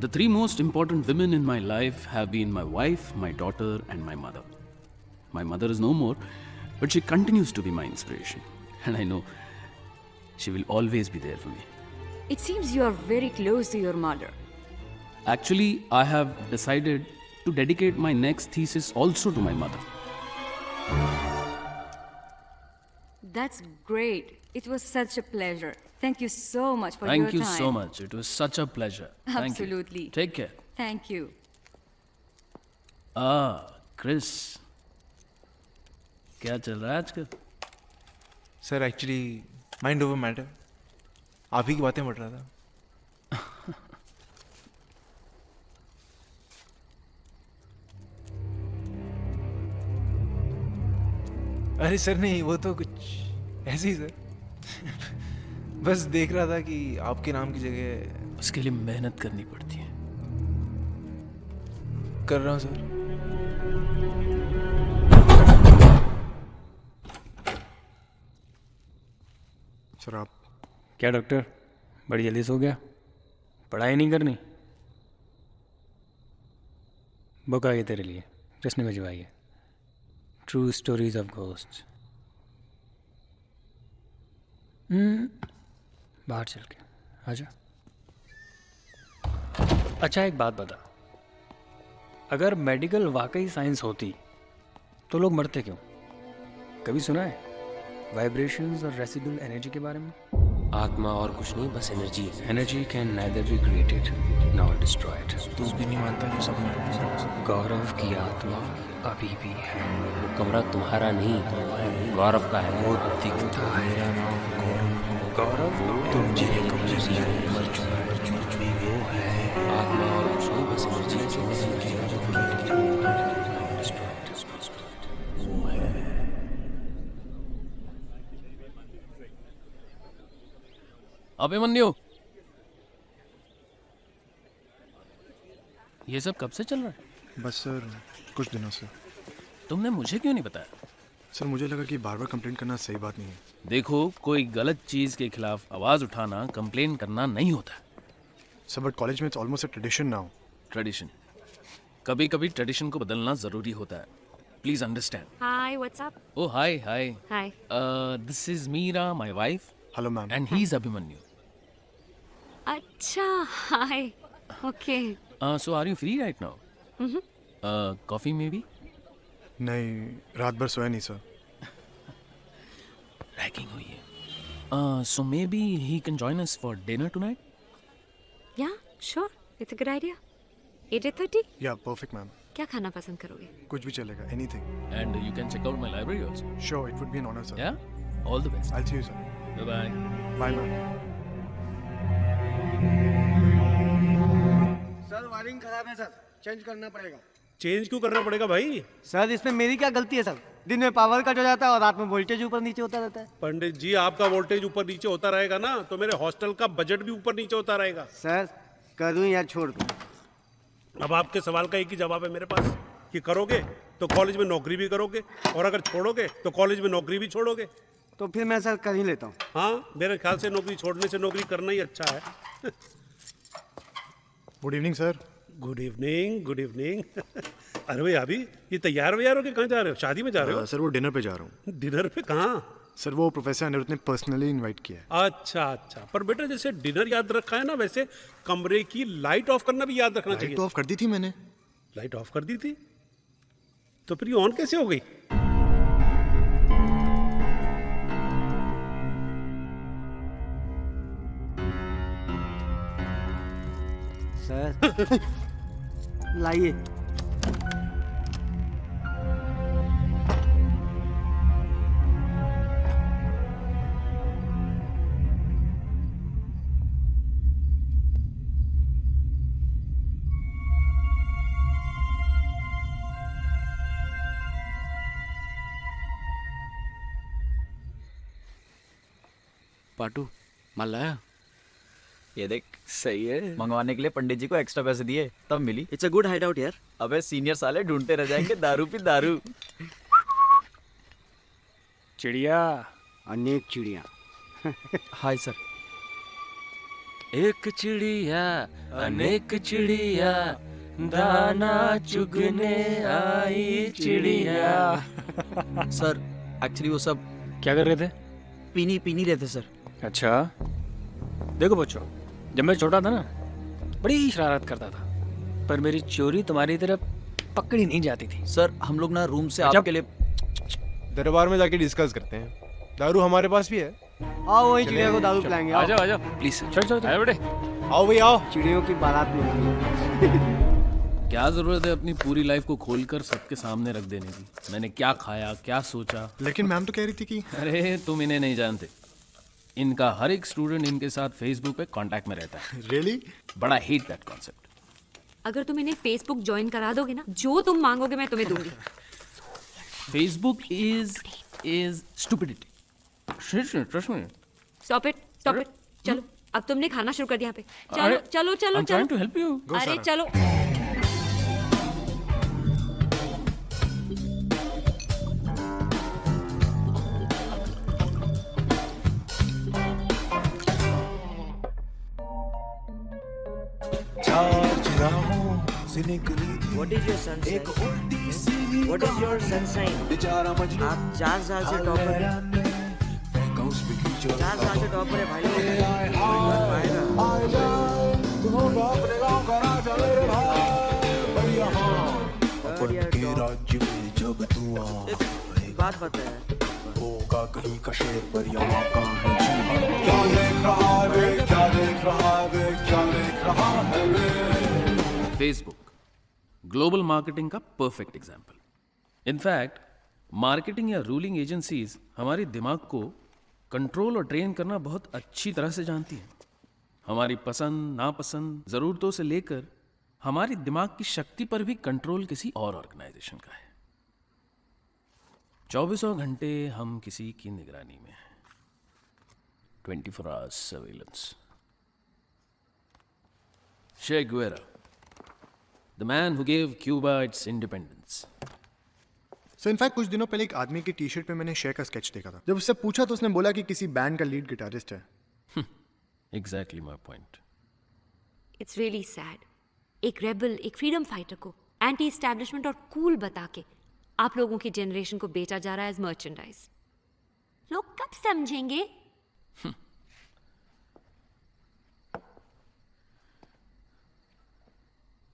the three most important women in my life have been my wife, my daughter, and my mother. My mother is no more, but she continues to be my inspiration. And I know she will always be there for me. It seems you are very close to your mother. Actually, I have decided to dedicate my next thesis also to my mother. That's great. It was such a pleasure. Thank you so much for your Thank time. you so much. It was such a pleasure. Thank Absolutely. you. Take care. Thank you. Chris. क्या चल रहा है आजकल? Sir actually mind over matter, आप ही की बातें पढ़ रहा था। अरे सर नहीं, वो तो कुछ ऐसे ही सर। बस देख रहा था कि आपके नाम की जगह। उसके लिए मेहनत करनी पड़ती है। कर रहा हूँ सर। सर आप? क्या डॉक्टर, बड़ी जल्दी सो गया? पढ़ाई नहीं करनी? बुक आई है तेरे लिए, किसने भिजवाई है? True stories of ghost. बाहर चल के आजा। अच्छा एक बात बता, अगर मेडिकल वाकई साइंस होती तो लोग मरते क्यों? कभी सुना है वाइब्रेशंस और रेसिडुअल एनर्जी के बारे में? आत्मा और कुछ नहीं, बस energy. Energy can neither be created nor destroyed. तू भी नहीं मानता कि सब गौरव की आत्मा अभी भी है। वो कमरा तुम्हारा नहीं, गौरव का है। वो दिखता है। मेरा नाम गौरव। तुम जिन्हें कमरे से मर चुके वो है। आत्मा और कुछ नहीं, बस एनर्जी। वो है। अभिमन्यु, ये सब कब से चल रहा है? बस सर कुछ दिनों से। तुमने मुझे क्यों नहीं बताया? सर मुझे लगा कि बार बार कंप्लेंट करना सही बात नहीं है। देखो, कोई गलत चीज के खिलाफ आवाज उठाना कंप्लेन करना नहीं होता। सर बट कॉलेज में it's almost a tradition now. Tradition? कभी कभी ट्रेडिशन को बदलना जरूरी होता है। Please understand. Hi, what's up? Oh, hi. Hi. This is Meera, my wife. Hello, ma'am. And he's Abhimanyu. अच्छा, हाय। Okay. So are you free right now? Coffee maybe? नहीं, रात भर सोया नहीं सर। Ragging हुई है। So maybe he can join us for dinner tonight? Yeah, sure. It's a good idea. 8:30? Yeah, perfect, ma'am. क्या खाना पसंद करोगे? कुछ भी चलेगा, anything. And you can check out my library also. Sure, it would be an honor, sir. Yeah? All the best. I'll see you, sir. Bye-bye. Bye, ma'am. Sir wiring खराब है sir, change करना पड़ेगा। Change क्यों करना पड़ेगा भाई? Sir इसमें मेरी क्या गलती है सर? दिन में पावर कट हो जाता है और रात में वोल्टेज ऊपर नीचे होता रहता है। पंडित जी, आपका वोल्टेज ऊपर नीचे होता रहेगा ना तो मेरे हॉस्टल का बजट भी ऊपर नीचे होता रहेगा। सर करूं या छोड़ दूं? अब आपके सवाल का एक ही जवाब है मेरे पास कि करोगे तो कॉलेज में नौकरी भी करोगे, और अगर छोड़ोगे तो कॉलेज में नौकरी भी छोड़ोगे। तो फिर मैं सर कर ही लेता हूँ। हाँ, मेरे ख्याल से नौकरी छोड़ने से नौकरी करना ही अच्छा है। Good evening sir. Good evening, good evening. अरे भाई अभी ये तैयार वैयार होके कहाँ जा रहे हो? शादी में जा रहे हो? सर वो डिनर पे जा रहा हूँ। डिनर पे कहाँ? सर वो प्रोफेसर अनिरुद्ध ने पर्सनली इनवाइट किया है। अच्छा अच्छा, पर बेटा जैसे डिनर याद रखा है ना, वैसे कमरे की लाइट ऑफ करना भी याद रखना चाहिए। लाइट तो ऑफ कर दी थी मैंने। लाइट ऑफ कर दी थी तो फिर ये ऑन कैसे हो गई? सर लाइए। पाटू माल लाया? ये देख, सही है। मंगवाने के लिए पंडित जी को एक्स्ट्रा पैसे दिए तब मिली। It's a good hideout यार। अबे सीनियर साले ढूंढते रह जाएंगे दारू पी दारू। चिड़िया, अनेक चिड़िया। Hi sir. एक चिड़िया अनेक चिड़िया, दाना चुगने आई चिड़िया। सर एक्चुअली वो सब क्या कर रहे थे? पीनी रहे थे सर। अच्छा, देखो बच्चों, जब मैं छोटा था ना बड़ी शरारत करता था, पर मेरी चोरी तुम्हारी तरह पकड़ी नहीं जाती थी। सर हम लोग ना रूम से अच्छा। आपके लिए दरबार में जाके डिस्कस करते हैं। दारू हमारे पास भी है। आओ वही चिड़िया को दारू पिलाएंगे। आ जाओ आ जाओ प्लीज। चलो चलो आए बेटे, आओ भाई आओ। चिड़ियों की बारात में। क्या जरूरत है अपनी पूरी लाइफ को खोलकर सबके सामने रख देने की? मैंने क्या खाया, क्या सोचा। लेकिन मैम तो कह रही थी कि अरे तुम इन्हें नहीं जानते, इनका हर एक स्टूडेंट इनके साथ फेसबुक पे कांटेक्ट में रहता है। रियली? बड़ा हेट दैट कॉन्सेप्ट। अगर तुम इन्हें फेसबुक ज्वाइन करा दोगे ना, जो तुम मांगोगे मैं तुम्हें दूंगी। Facebook is stupidity. Trust me. Stop it चलो, अब तुमने खाना शुरू कर दिया यहाँ पे। चलो अरे, चलो चलो I'm trying to help you. चलो। अरे चलो। What is your sun sign? What is your sun sign? आप 4 साल से टॉपर हैं। 4 साल से टॉपर है भाई एक बात बता है। कहीं का शेर पर यहाँ कहाँ है? क्या देख रहा है? क्या देख रहा है? क्या देख रहा है? फेसबुक ग्लोबल मार्केटिंग का परफेक्ट एग्जाम्पल। इनफैक्ट मार्केटिंग या रूलिंग एजेंसीज हमारे दिमाग को कंट्रोल और ट्रेन करना बहुत अच्छी तरह से जानती हैं। हमारी पसंद नापसंद ज़रूरतों से लेकर हमारी दिमाग की शक्ति पर भी कंट्रोल किसी और ऑर्गेनाइजेशन का है। 24 घंटे हम किसी की निगरानी में हैं। 24 hours surveillance. Che Guevara, the man who gave Cuba its independence. So in fact कुछ दिनों पहले एक आदमी की टी शर्ट पे मैंने शेर का स्केच देखा था। जब उससे पूछा तो उसने बोला कि किसी बैंड का लीड गिटारिस्ट है। Exactly my point. It's really sad. एक रेबल, एक फ्रीडम फाइटर को एंटी एस्टैब्लिशमेंट और कूल बता के आप लोगों की जनरेशन को बेचा जा रहा है एज मर्चेंडाइज। लोग कब समझेंगे?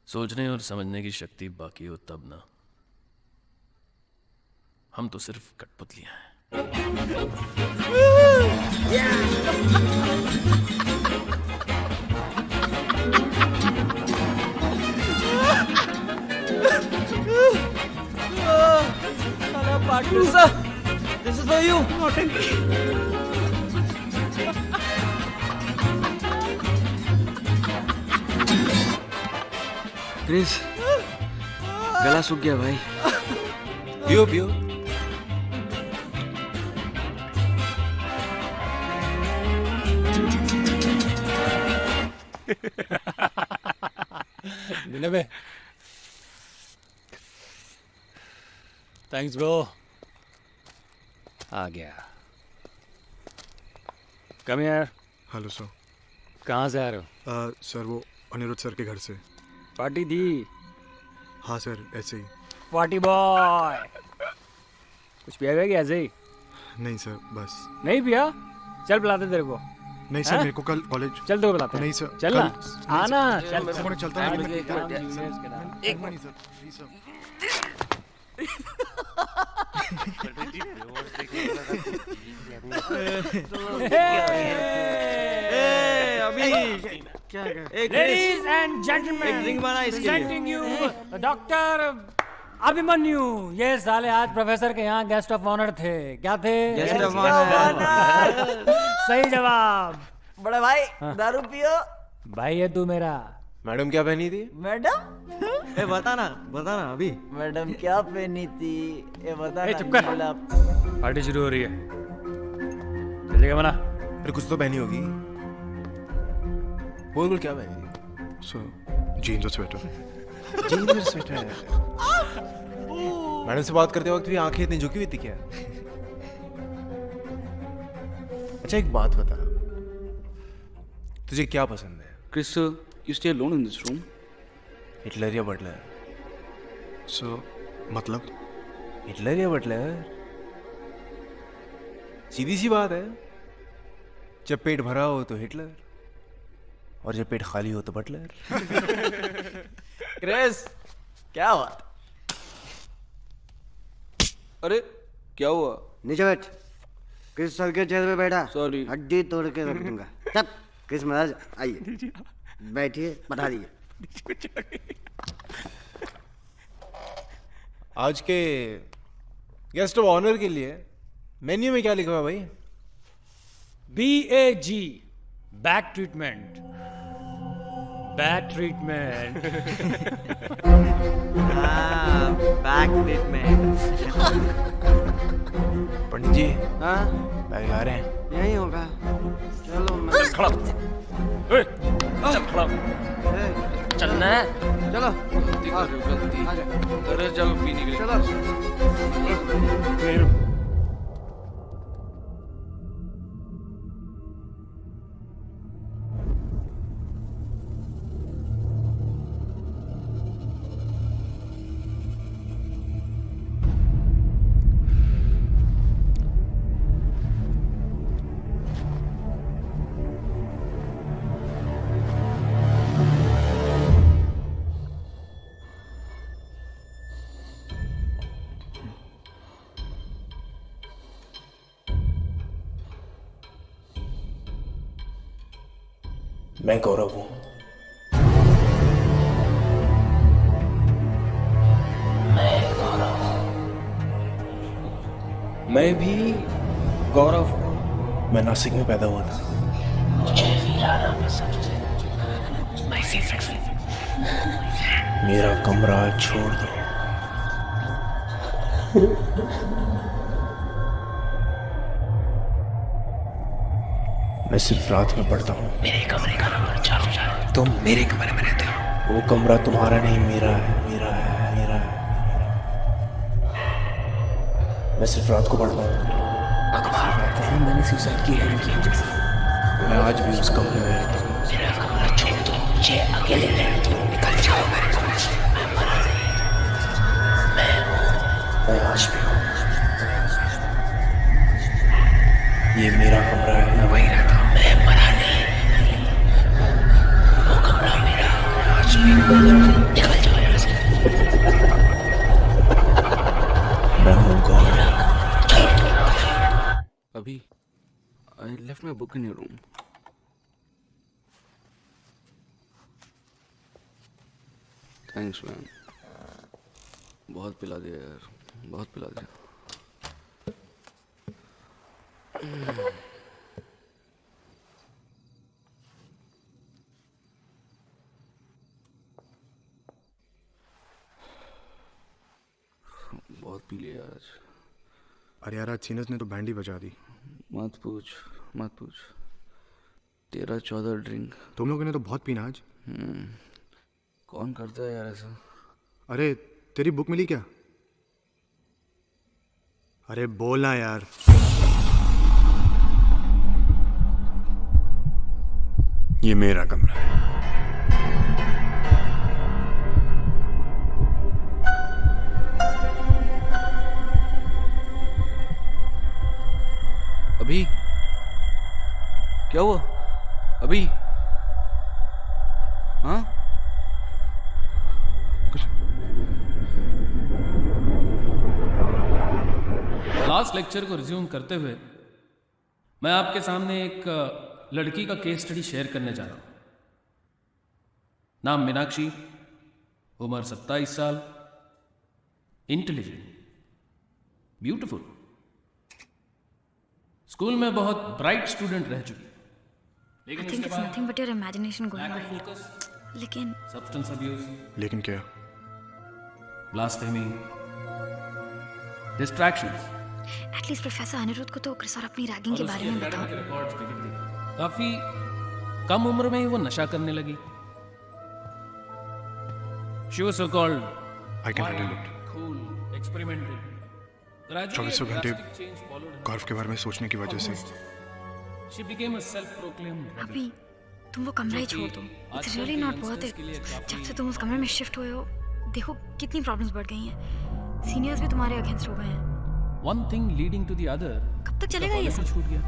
सोचने और समझने की शक्ति बाकी हो तब ना। हम तो सिर्फ कठपुतलियां हैं। This is for you. Chris, गला सूख गया भाई। पियो पियो। दिने थैंक्स ब्रो। आ गया। कम यार। Hello sir. कहाँ से आ रहे हो? सर वो अनिरुद्ध सर के घर से। पार्टी दी? हाँ सर, ऐसे ही। Party boy. कुछ पिया गया क्या ऐसे ही? नहीं सर, बस। नहीं पिया? चल पिलाते तेरे को। नहीं सर, मेरे को कल कॉलेज। चल तेरे को पिलाते। नहीं सर, चल ना। आना। चल मैं चलता हूँ। एक minute sir, please sir. Ladies and gentlemen, presenting you doctor Abhimanyu. ये साले आज प्रोफेसर के यहाँ गेस्ट ऑफ ऑनर थे। क्या थे? Guest of honour. सही जवाब। बड़े भाई दारू पियो। भाई ये तू मेरा। मैडम क्या पहनी थी? मैडम बता ना अभी। मैडम क्या पहनी थी ये बता ना। चुप कर। पार्टी शुरू हो रही है। चलेगा मना? अरे कुछ तो पहनी होगी। बोल क्या पहनी थी? सर जीन्स और स्वेटर। जीन्स और स्वेटर। मैडम से बात करते वक्त भी आंखें इतनी झुकी हुई थी क्या? अच्छा एक बात बता, तुझे क्या पसंद है? Chris, you stay alone in this room? Hitler या बटलर? सर मतलब? हिटलर या बटलर? सीधी सी बात है। जब पेट भरा हो तो हिटलर और जब पेट खाली हो तो बटलर। क्रिस क्या हुआ? अरे क्या हुआ? नीचे बैठ। क्रिस सर के चेयर पे बैठा। सॉरी। हड्डी तोड़ के रख दूंगा। चल क्रिस महाराज आइए, बैठिए, बता दीजिए। आज के गेस्ट ऑफ ऑनर के लिए मेन्यू में क्या लिखा हुआ भाई? BAG back treatment. Back treatment. Back treatment. Pandit ji हाँ बैग ला रहे हैं। यही होगा। चलो मैं खड़ा। चल खड़ा। चलना है। चलो गलती कर रहे हो, गलती। अरे चलो पीने के लिए। चलो मैं गौरव हूं। मैं भी गौरव हूं। मैं नासिक में पैदा हुआ था। मेरा कमरा छोड़ दो। मैं सिर्फ रात में पढ़ता हूँ। मेरे कमरे का नंबर 4 तुम मेरे कमरे में रहते हो। वो कमरा तुम्हारा नहीं, मेरा है, मेरा है, मेरा है। मैं सिर्फ रात को पढ़ता हूँ। अखबार पढ़ता हूँ। मैंने सुसाइड की है। मैं आज भी उस कमरे में रहता हूँ। मेरा कमरा छोड़ दो, मुझे अकेले रहने दो। निकल जाओ मेरे कमरे से। मैं मरा नहीं। मैं आज भी हूँ। ये मेरा कमरा है, मैं वहीं रहता हूँ। मैं मरा नहीं। वो कमरा मेरा आज भी। निकल जाओ यहाँ से। मैं हूँ गौरव। अभी I left my book in your room. Thanks man. बहुत पिला दिया यार, बहुत पिला दिया। बहुत पी लिया आज। अरे यार आज सीनस ने तो बैंड ही बजा दी। मत पूछ, मत पूछ। 13-14 ड्रिंक। तुम लोगों ने तो बहुत पीना आज। कौन करता है यार ऐसा? अरे तेरी बुक मिली क्या? अरे बोलना यार। ये मेरा कमरा है। अभी क्या हुआ? अभी हाँ लास्ट लेक्चर को रिज्यूम करते हुए मैं आपके सामने एक लड़की का केस स्टडी शेयर करने जा रहा हूं। नाम मीनाक्षी, उम्र 27 साल, इंटेलिजेंट, ब्यूटीफुल, स्कूल में बहुत ब्राइट स्टूडेंट रह चुकी, लेकिन I think it's nothing but your imagination going on. लेकिन सब्सटेंस अब्यूज, लेकिन क्या? Blasphemy, distractions, at least professor Aniruddh को तो क्रिस और अपनी रैगिंग के बारे में बताओ। काफी कम उम्र में ही वो नशा करने लगी। She was so called I can handle it. cool, experimental. 24 घंटे गोल्फ के बारे में सोचने की वजह से She became a self-proclaimed अभी तुम वो कमरा ही छोड़ दो। It's really not worth it. जब से तुम उस कमरे में शिफ्ट हुए हो, देखो कितनी प्रॉब्लम्स बढ़ गई हैं। सीनियर्स भी तुम्हारे अगेंस्ट हो गए हैं। One thing leading to the other. कब तक चलेगा ये सब? छूट गया।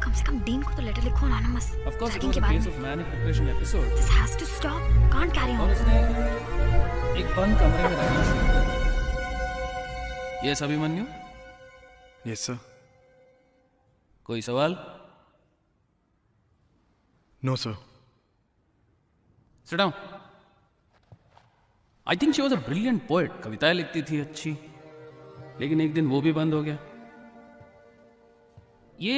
कम से कम डीन को तो लेटर लिखो anonymous। Of course, it ragging was के a बारे case में। of manic depression episode. This has to stop. Can't carry और on. उसने एक बंद कमरे में रहना शुरू किया। Yes, अभिमन्यु? Yes sir. कोई सवाल? No sir. Sit down. I think she was a brilliant poet. कविताएं लिखती थी अच्छी, लेकिन एक दिन वो भी बंद हो गया। ये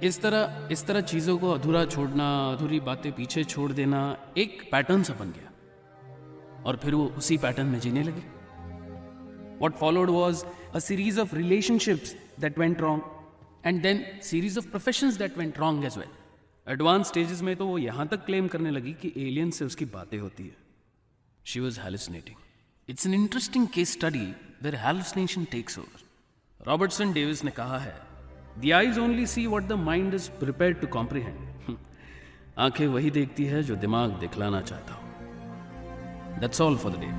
इस तरह चीजों को अधूरा छोड़ना, अधूरी बातें पीछे छोड़ देना एक पैटर्न सा बन गया, और फिर वो उसी पैटर्न में जीने लगी। What followed was a series of relationships that went wrong, and then series of professions that went wrong as well. Advance stages में तो वो यहां तक क्लेम करने लगी कि एलियन से उसकी बातें होती है। She was hallucinating. It's an interesting case study where hallucination takes over. Robertson Davis ने कहा है, The eyes only see what the mind is prepared to comprehend. आंखें वही देखती है जो दिमाग दिखलाना चाहता हो। That's all for the day.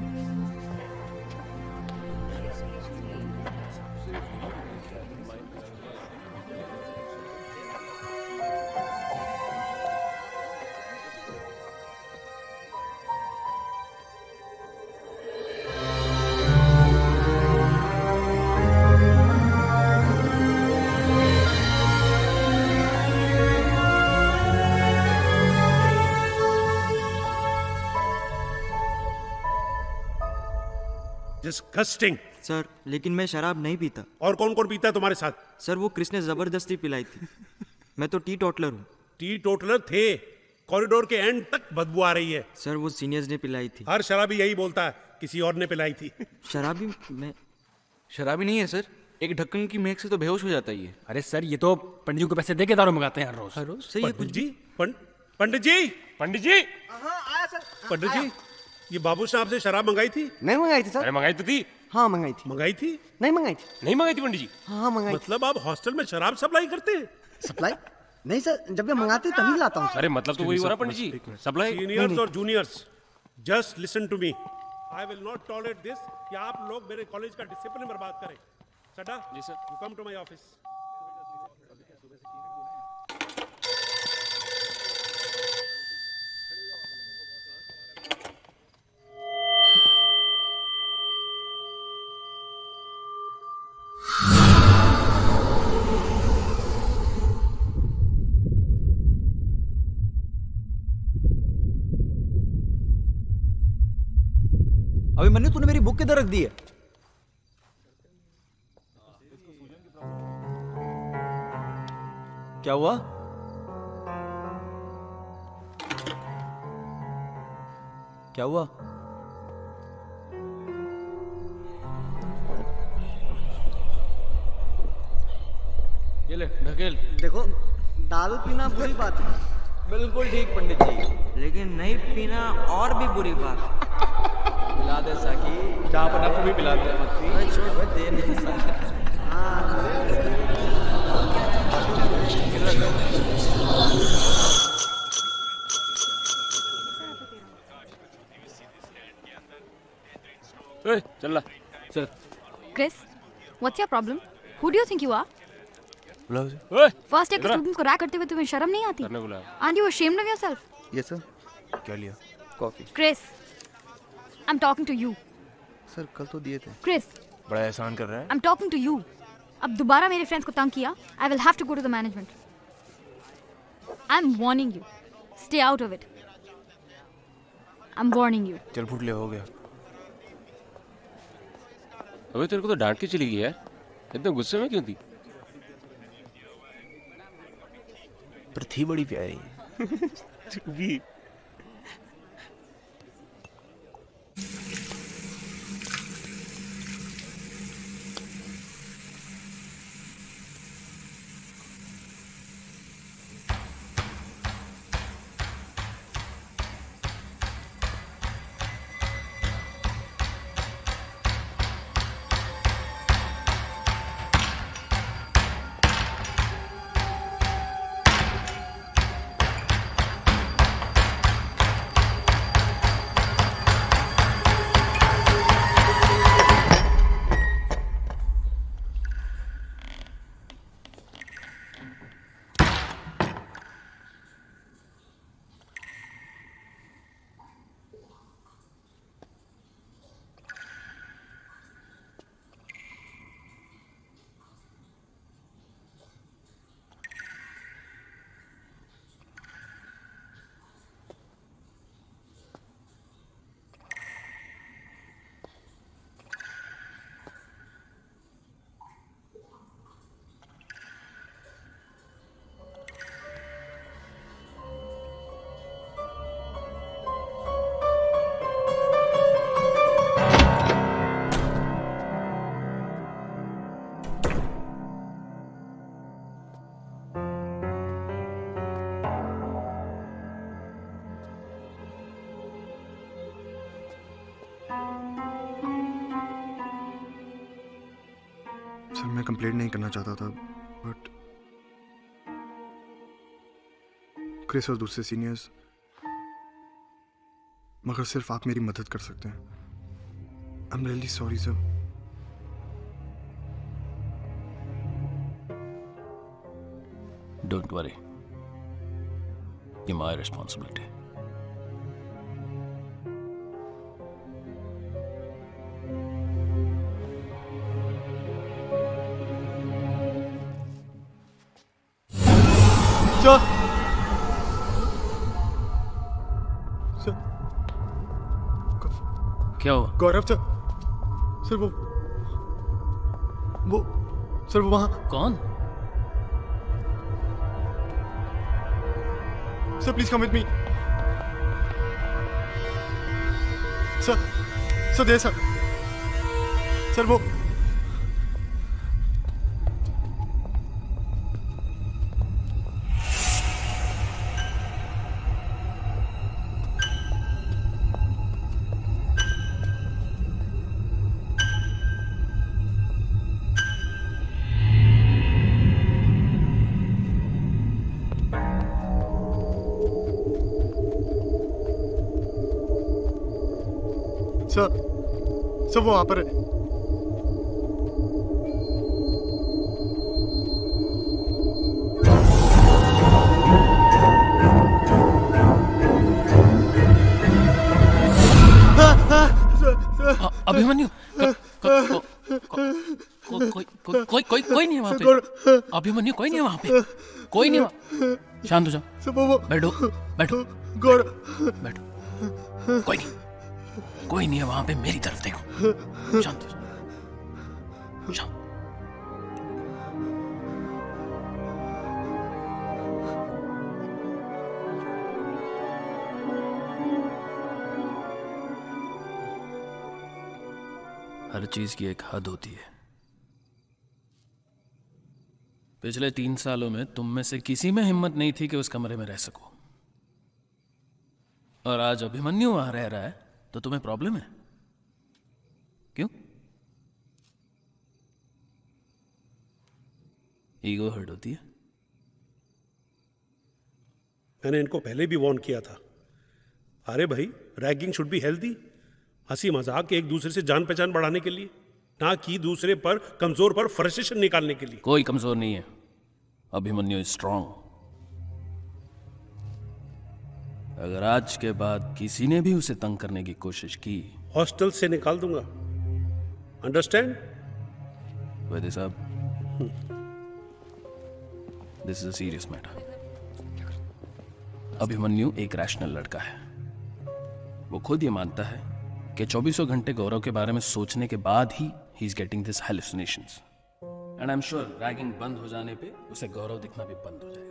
Disgusting. Sir लेकिन मैं शराब नहीं पीता। और कौन कौन पीता है तुम्हारे साथ? सर वो क्रिस ने जबरदस्ती पिलाई थी। मैं तो टी टोटलर हूँ। टी टोटलर थे। कॉरिडोर के एंड तक बदबू आ रही है। सर वो सीनियर्स ने पिलाई थी। हर शराबी यही बोलता है, किसी और ने पिलाई थी। शराबी मैं शराबी नहीं है सर, एक ढक्कन की महक से तो बेहोश हो जाता ही है। अरे सर ये तो पंडित जी को पैसे दे के दारू मंगाते हैं हर रोज। सर ये कुछ जी पंडित जी पंडित जी पंडित जी ये बाबू साहब से शराब मंगाई थी? नहीं मंगाई थी सर। अरे मंगाई तो थी। हाँ मंगाई थी। मंगाई थी? नहीं मंगाई थी। नहीं मंगाई थी पंडित जी। हाँ मंगाई। मतलब आप हॉस्टल में शराब सप्लाई करते हैं? सप्लाई नहीं सर, जब मैं मंगाते तभी लाता हूँ। अरे मतलब तो वही हो रहा पंडित जी, सप्लाई। सीनियर्स और juniors just listen to me. I will not tolerate this कि आप लोग मेरे कॉलेज का डिसिप्लिन बर्बाद करें। सटा जी sir, you come to my office. Abhimanyu तूने मेरी बुक किधर रख दी है? क्या हुआ? क्या हुआ? ये ले ढकेल। देखो दारू पीना बुरी बात है, बिल्कुल ठीक पंडित जी, लेकिन नहीं पीना और भी बुरी बात। पिला दे साकी। जहाँ पर आपको भी पिला दे। अरे छोड़ भाई, दे नहीं साकी। चल ला चल। Chris, what's your problem? Who do you think you are? First एक स्टूडेंट को रैक करते हुए तुम्हें शर्म नहीं आती? Aren't you ashamed of yourself? Yes sir. क्या लिया? Coffee. Chris, I'm talking to you. Sir कल तो दिए थे। Chris, बड़ा एहसान कर रहा है। I'm talking to you. अब दोबारा मेरे फ्रेंड्स को तंग किया, I will have to go to the management. I'm warning you. Stay out of it. I'm warning you. चल फुट ले, हो गया। अबे तेरे को तो डांट के चली गई यार, इतने गुस्से में क्यों थी? पर थी बड़ी प्यारी। तू भी। सर मैं कंप्लेंट नहीं करना चाहता था, बट क्रिस और दूसरे सीनियर्स, मगर सिर्फ आप मेरी मदद कर सकते हैं। आई am really sorry sir. Don't worry. It's my responsibility. Sir, sir, क्या हुआ? गौरव सर, सर वो सर वो वहाँ। कौन? Sir, please come with me. Sir, there, sir. Sir, वो सर वो वहाँ पर है। अभिमन्यु, कोई नहीं है वहाँ पे। अभिमन्यु कोई नहीं है वहाँ पे, कोई नहीं है। शांत हो जाओ, बैठो बैठो बैठो। कोई नहीं है वहां पे, मेरी तरफ देखो। शांत हो, शांत। हर चीज की एक हद होती है। पिछले 3 सालों में तुम में से किसी में हिम्मत नहीं थी कि उस कमरे में रह सको। और आज अभिमन्यु वहां रह रहा है तो तुम्हें प्रॉब्लम है? क्यों? ईगो हर्ट होती है? मैंने इनको पहले भी वार्न किया था। अरे भाई, रैगिंग शुड बी हेल्दी। हंसी मजाक एक दूसरे से जान पहचान बढ़ाने के लिए, ना कि दूसरे पर कमजोर पर फ्रस्ट्रेशन निकालने के लिए। कोई कमजोर नहीं है, अभिमन्यु इज स्ट्रांग। अगर आज के बाद किसी ने भी उसे तंग करने की कोशिश की, हॉस्टल से निकाल दूंगा। अंडरस्टैंड? वैद्य साहब, this is a serious matter. Abhimanyu एक रैशनल लड़का है। वो खुद ये मानता है कि 24 घंटे गौरव के बारे में सोचने के बाद ही he is getting this hallucinations. And I am sure ragging बंद हो जाने पे उसे गौरव दिखना भी बंद हो जाएगा।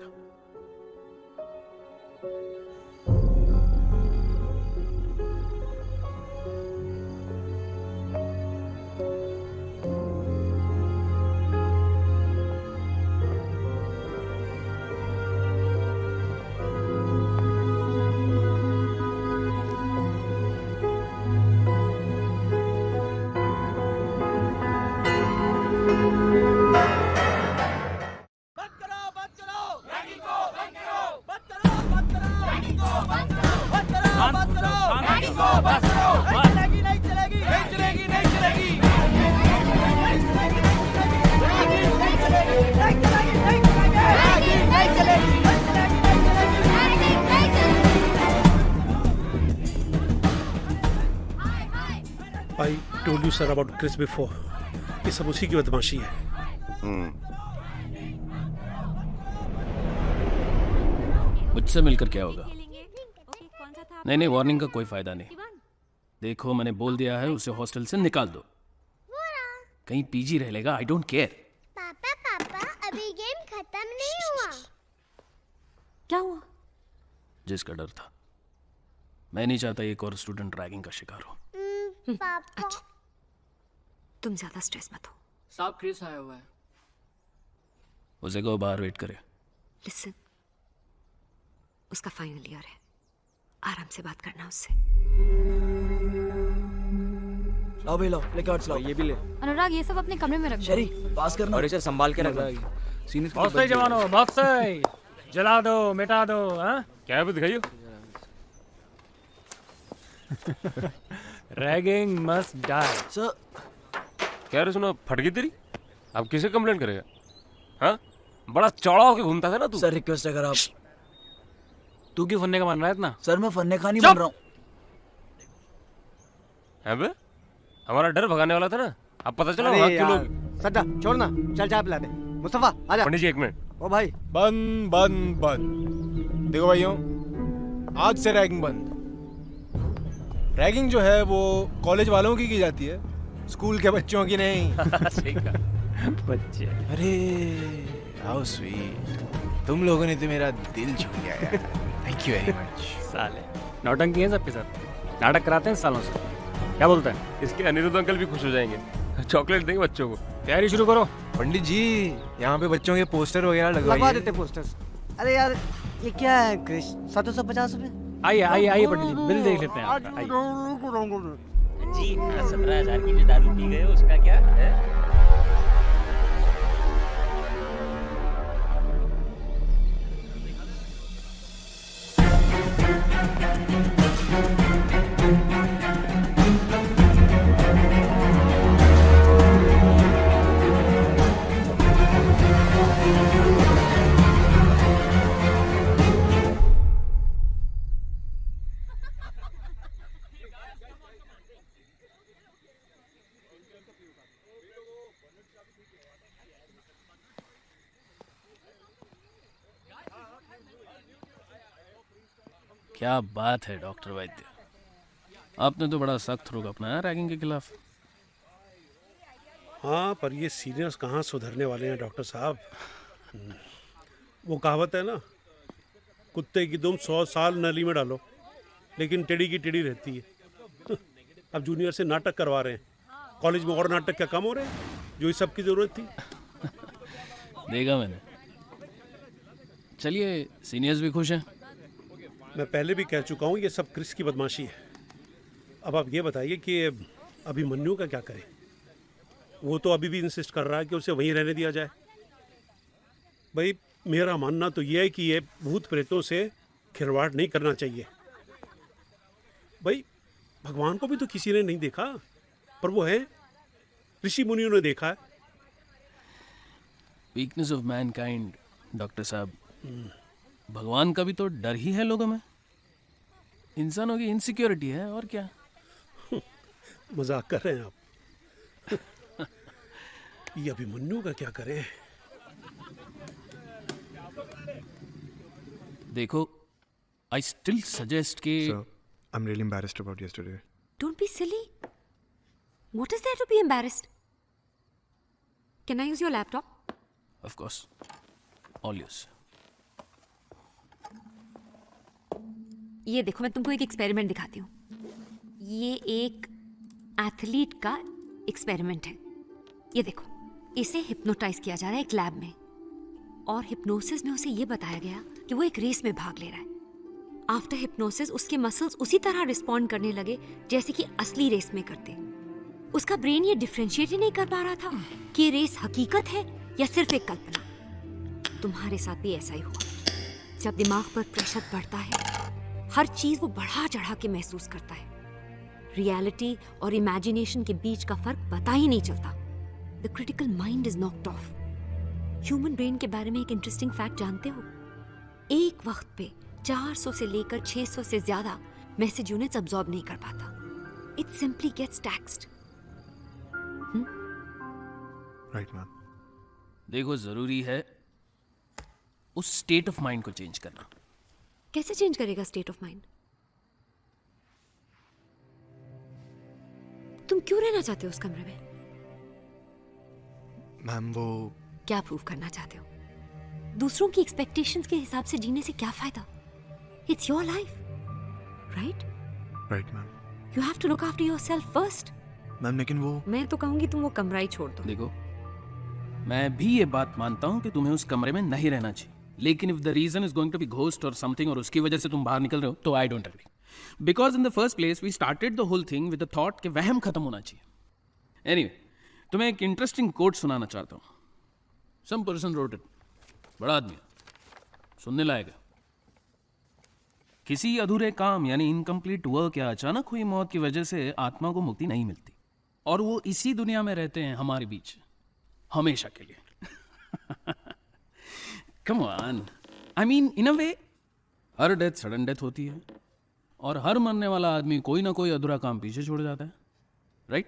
I told you sir about Chris before. ये सब उसी की बदमाशी है। मुझसे मिलकर क्या होगा? नहीं, वार्निंग का कोई फायदा नहीं। देखो, मैंने बोल दिया है उसे हॉस्टल से निकाल दो। कहीं पीजी रह लेगा, आई डोंट केयर। पापा अभी गेम खत्म नहीं हुआ। क्या हुआ? जिसका डर था। मैं नहीं चाहता एक और स्टूडेंट रैगिंग का शिकार हो। पापा तुम ज्यादा स्ट्रेस मत हो। साहब क्रिस आया हुआ है। उसे कहो बाहर वेट करे। लिसन, उसका फाइनल ईयर है, आराम से बात करना उससे। लाओ भाई लाओ, लेके आउट लाओ। ये भी ले। अनुराग ये सब अपने कमरे में रख दो। शेरी पास करना। और इसे संभाल के रखना। बहुत सही जवानों, बहुत सही। जला दो, मिटा दो। हाँ, क्या भी दिखाइयो। Ragging must die. सर क्या रे, सुनो फट गई तेरी। अब किसे कंप्लेंट करेगा? हाँ, बड़ा चौड़ा होके घूमता था ना तू। सर रिक्वेस्ट अगर आप। तू क्यों फन्ने का मान रहा है इतना? सर मैं फन्ने का नहीं बन रहा हूँ। अबे हमारा डर भगाने वाला था ना, अब पता चला वहाँ क्यों लोग। सज्जा छोड़ ना, चल चाय पिला दे। मुस्तफा आजा। पंडित जी एक मिनट। ओ भाई बंद बंद बंद। देखो भाइयों, आज से रैगिंग बंद। रैगिंग जो है वो कॉलेज वालों की जाती है, स्कूल के बच्चों की नहीं। बच्चे। अरे हाउ स्वीट, तुम लोगों ने तो मेरा दिल छू लिया यार। Thank you very much. साले नौटंकी है सबके साथ, नाटक कराते हैं सालों से। क्या बोलता है? इसके अनिरुद्ध अंकल भी खुश हो जाएंगे, चॉकलेट देंगे बच्चों को। तैयारी शुरू करो। पंडित जी यहाँ पे बच्चों के पोस्टर वगैरह लगवा देते पोस्टर्स। अरे यार ये क्या है क्रिश, 750 रुपए। आइए आइए आइए पंडित जी, बिल देख लेते हैं आपका। आइए। जी 17,000 की जो दारू पी गए उसका क्या है? क्या बात है डॉक्टर वैद्य, आपने तो बड़ा सख्त रुख अपनाया रैगिंग के खिलाफ। हाँ, पर ये सीनियर्स कहाँ सुधरने वाले हैं डॉक्टर साहब। वो कहावत है ना, कुत्ते की दुम 100 साल नली में डालो लेकिन टेढ़ी की टेढ़ी रहती है। अब जूनियर से नाटक करवा रहे हैं, कॉलेज में और नाटक क्या कम हो रहे हैं जो इस सब की जरूरत थी। देखा मैंने। चलिए सीनियर्स भी खुश हैं, मैं पहले भी कह चुका हूँ ये सब क्रिस की बदमाशी है। अब आप ये बताइए कि अभिमन्यु का क्या करें? वो तो अभी भी इंसिस्ट कर रहा है कि उसे वहीं रहने दिया जाए। भाई मेरा मानना तो ये है कि ये भूत प्रेतों से खिलवाड़ नहीं करना चाहिए। भाई भगवान को भी तो किसी ने नहीं देखा, पर वो है ऋषि मुनियों ने देखा है। वीकनेस ऑफ मैनकाइंड डॉक्टर साहब, भगवान का भी तो डर ही है लोगों में, इंसानों की इनसिक्योरिटी है, और क्या। मजाक कर रहे हैं आप? ये अभिमन्यु का क्या करें? देखो, आई स्टिल सजेस्ट कि I'm really embarrassed about yesterday. Don't be silly. What is there to be embarrassed? Can I use your laptop? Of course. All yours. ये देखो, मैं तुमको एक एक्सपेरिमेंट दिखाती हूँ। ये एक एथलीट का एक्सपेरिमेंट है। ये देखो, इसे हिप्नोटाइज किया जा रहा है एक लैब में, और हिप्नोसिस में उसे ये बताया गया कि वो एक रेस में भाग ले रहा है। आफ्टर हिप्नोसिस उसके मसल्स उसी तरह रिस्पॉन्ड करने लगे जैसे कि असली रेस में करते। उसका ब्रेन ये डिफरेंशिएट ही नहीं कर पा रहा था कि ये रेस हकीकत है या सिर्फ एक कल्पना। तुम्हारे साथ भी ऐसा ही हुआ। जब दिमाग पर प्रेशर बढ़ता है, हर चीज वो बढ़ा चढ़ा के महसूस करता है। रियलिटी और इमेजिनेशन के बीच का फर्क पता ही नहीं चलता। The critical mind is knocked of. Human brain के बारे में एक इंटरेस्टिंग फैक्ट जानते हो? एक वक्त पे 400 से लेकर 600 से ज्यादा मैसेज यूनिट्स अब्सॉर्ब नहीं कर पाता। It simply gets taxed. Right ma'am. देखो, जरूरी है उस स्टेट ऑफ माइंड को चेंज करना। कैसे चेंज करेगा स्टेट ऑफ माइंड? तुम क्यों रहना चाहते हो उस कमरे में? मैम वो क्या प्रूव करना चाहते हो? दूसरों की एक्सपेक्टेशंस के हिसाब से जीने से क्या फायदा? It's your life, right? Right ma'am. You have to look after yourself first. Ma'am लेकिन वो मैं तो कहूंगी तुम वो कमरा ही छोड़ दो। देखो, मैं भी ये बात मानता हूं कि तुम्हें उस कमरे में नहीं रहना चाहिए, लेकिन if the reason is going to be ghost और समथिंग, और उसकी वजह से तुम बाहर निकल रहे हो, तो I don't agree. Because in the first place we started the whole thing with the thought कि वहम खत्म होना चाहिए। एनीवे, तुम्हें एक इंटरेस्टिंग कोट सुनाना चाहता हूं। Some person wrote it. बड़ा आदमी है, सुनने लायक है। किसी अधूरे काम यानी इनकम्प्लीट वर्क या अचानक हुई मौत की वजह से आत्मा को मुक्ति नहीं मिलती, और वो इसी दुनिया में रहते हैं हमारे बीच हमेशा के लिए। Come on, I mean in a way her death sudden death होती है, और हर मरने वाला आदमी कोई ना कोई अधूरा काम पीछे छोड़ जाता है, right?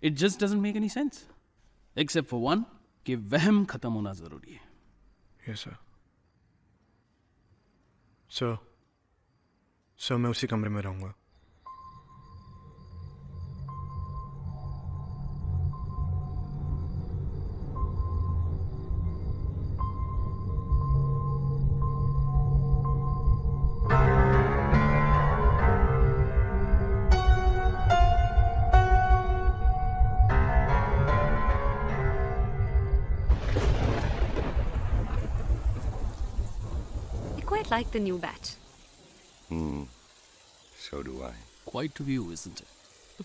It just doesn't make any sense except for one, कि वहम खत्म होना जरूरी है। Yes sir. सर मैं उसी कमरे में रहूंगा। Like the new batch. So do I. Quite a view, isn't it?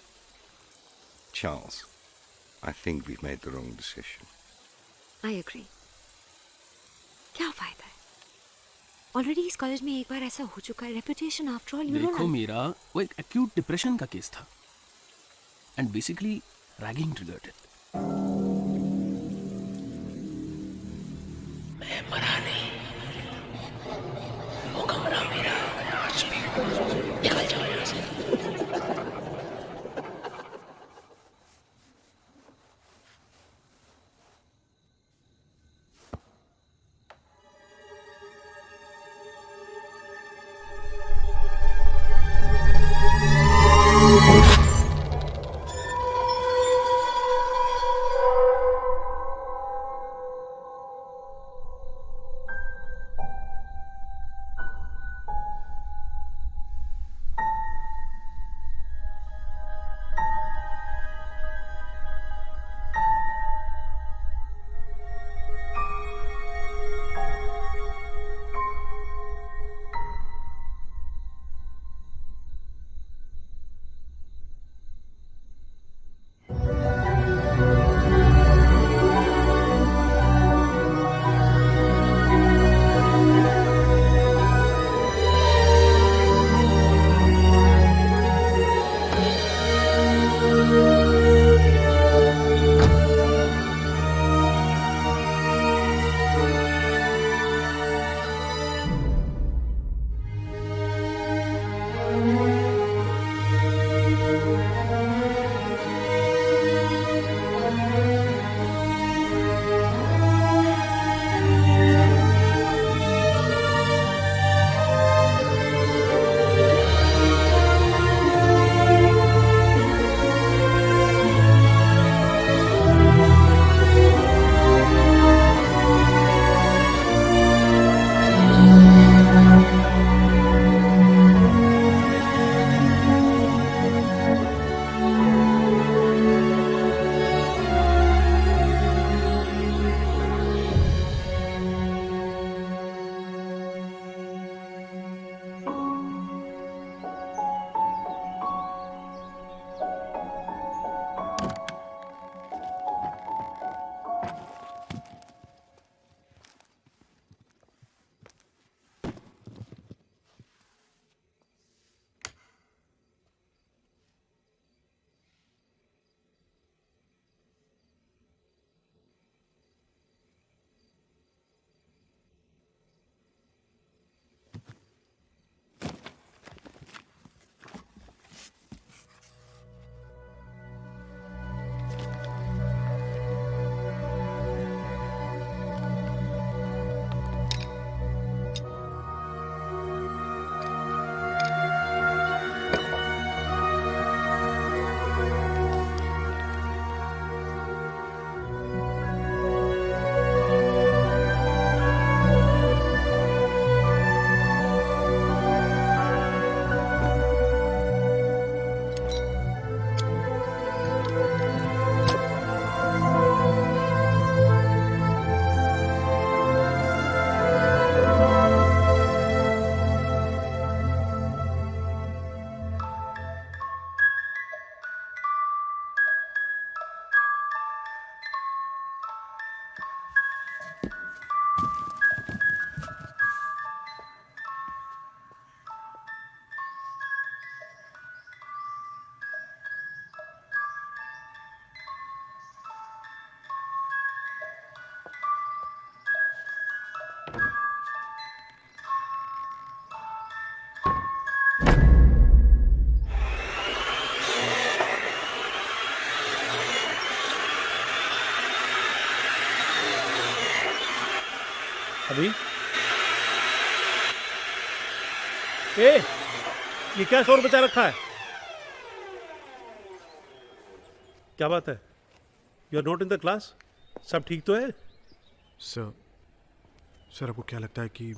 Charles, I think we've made the wrong decision. I agree. क्या फायदा है? ऑलरेडी इस कॉलेज में एक बार ऐसा हो चुका है। Reputation after all, you know. देखो मीरा, वो एक एक्यूट डिप्रेशन का केस था, and basically ragging triggered it. मैं मरा नहीं, वो कमरा मेरा। आज भी निकल जाओ यहाँ से। ए, ये क्या शोर बचा रखा है? क्या बात है? You are not in the class? सब ठीक तो है? सर आपको क्या लगता है कि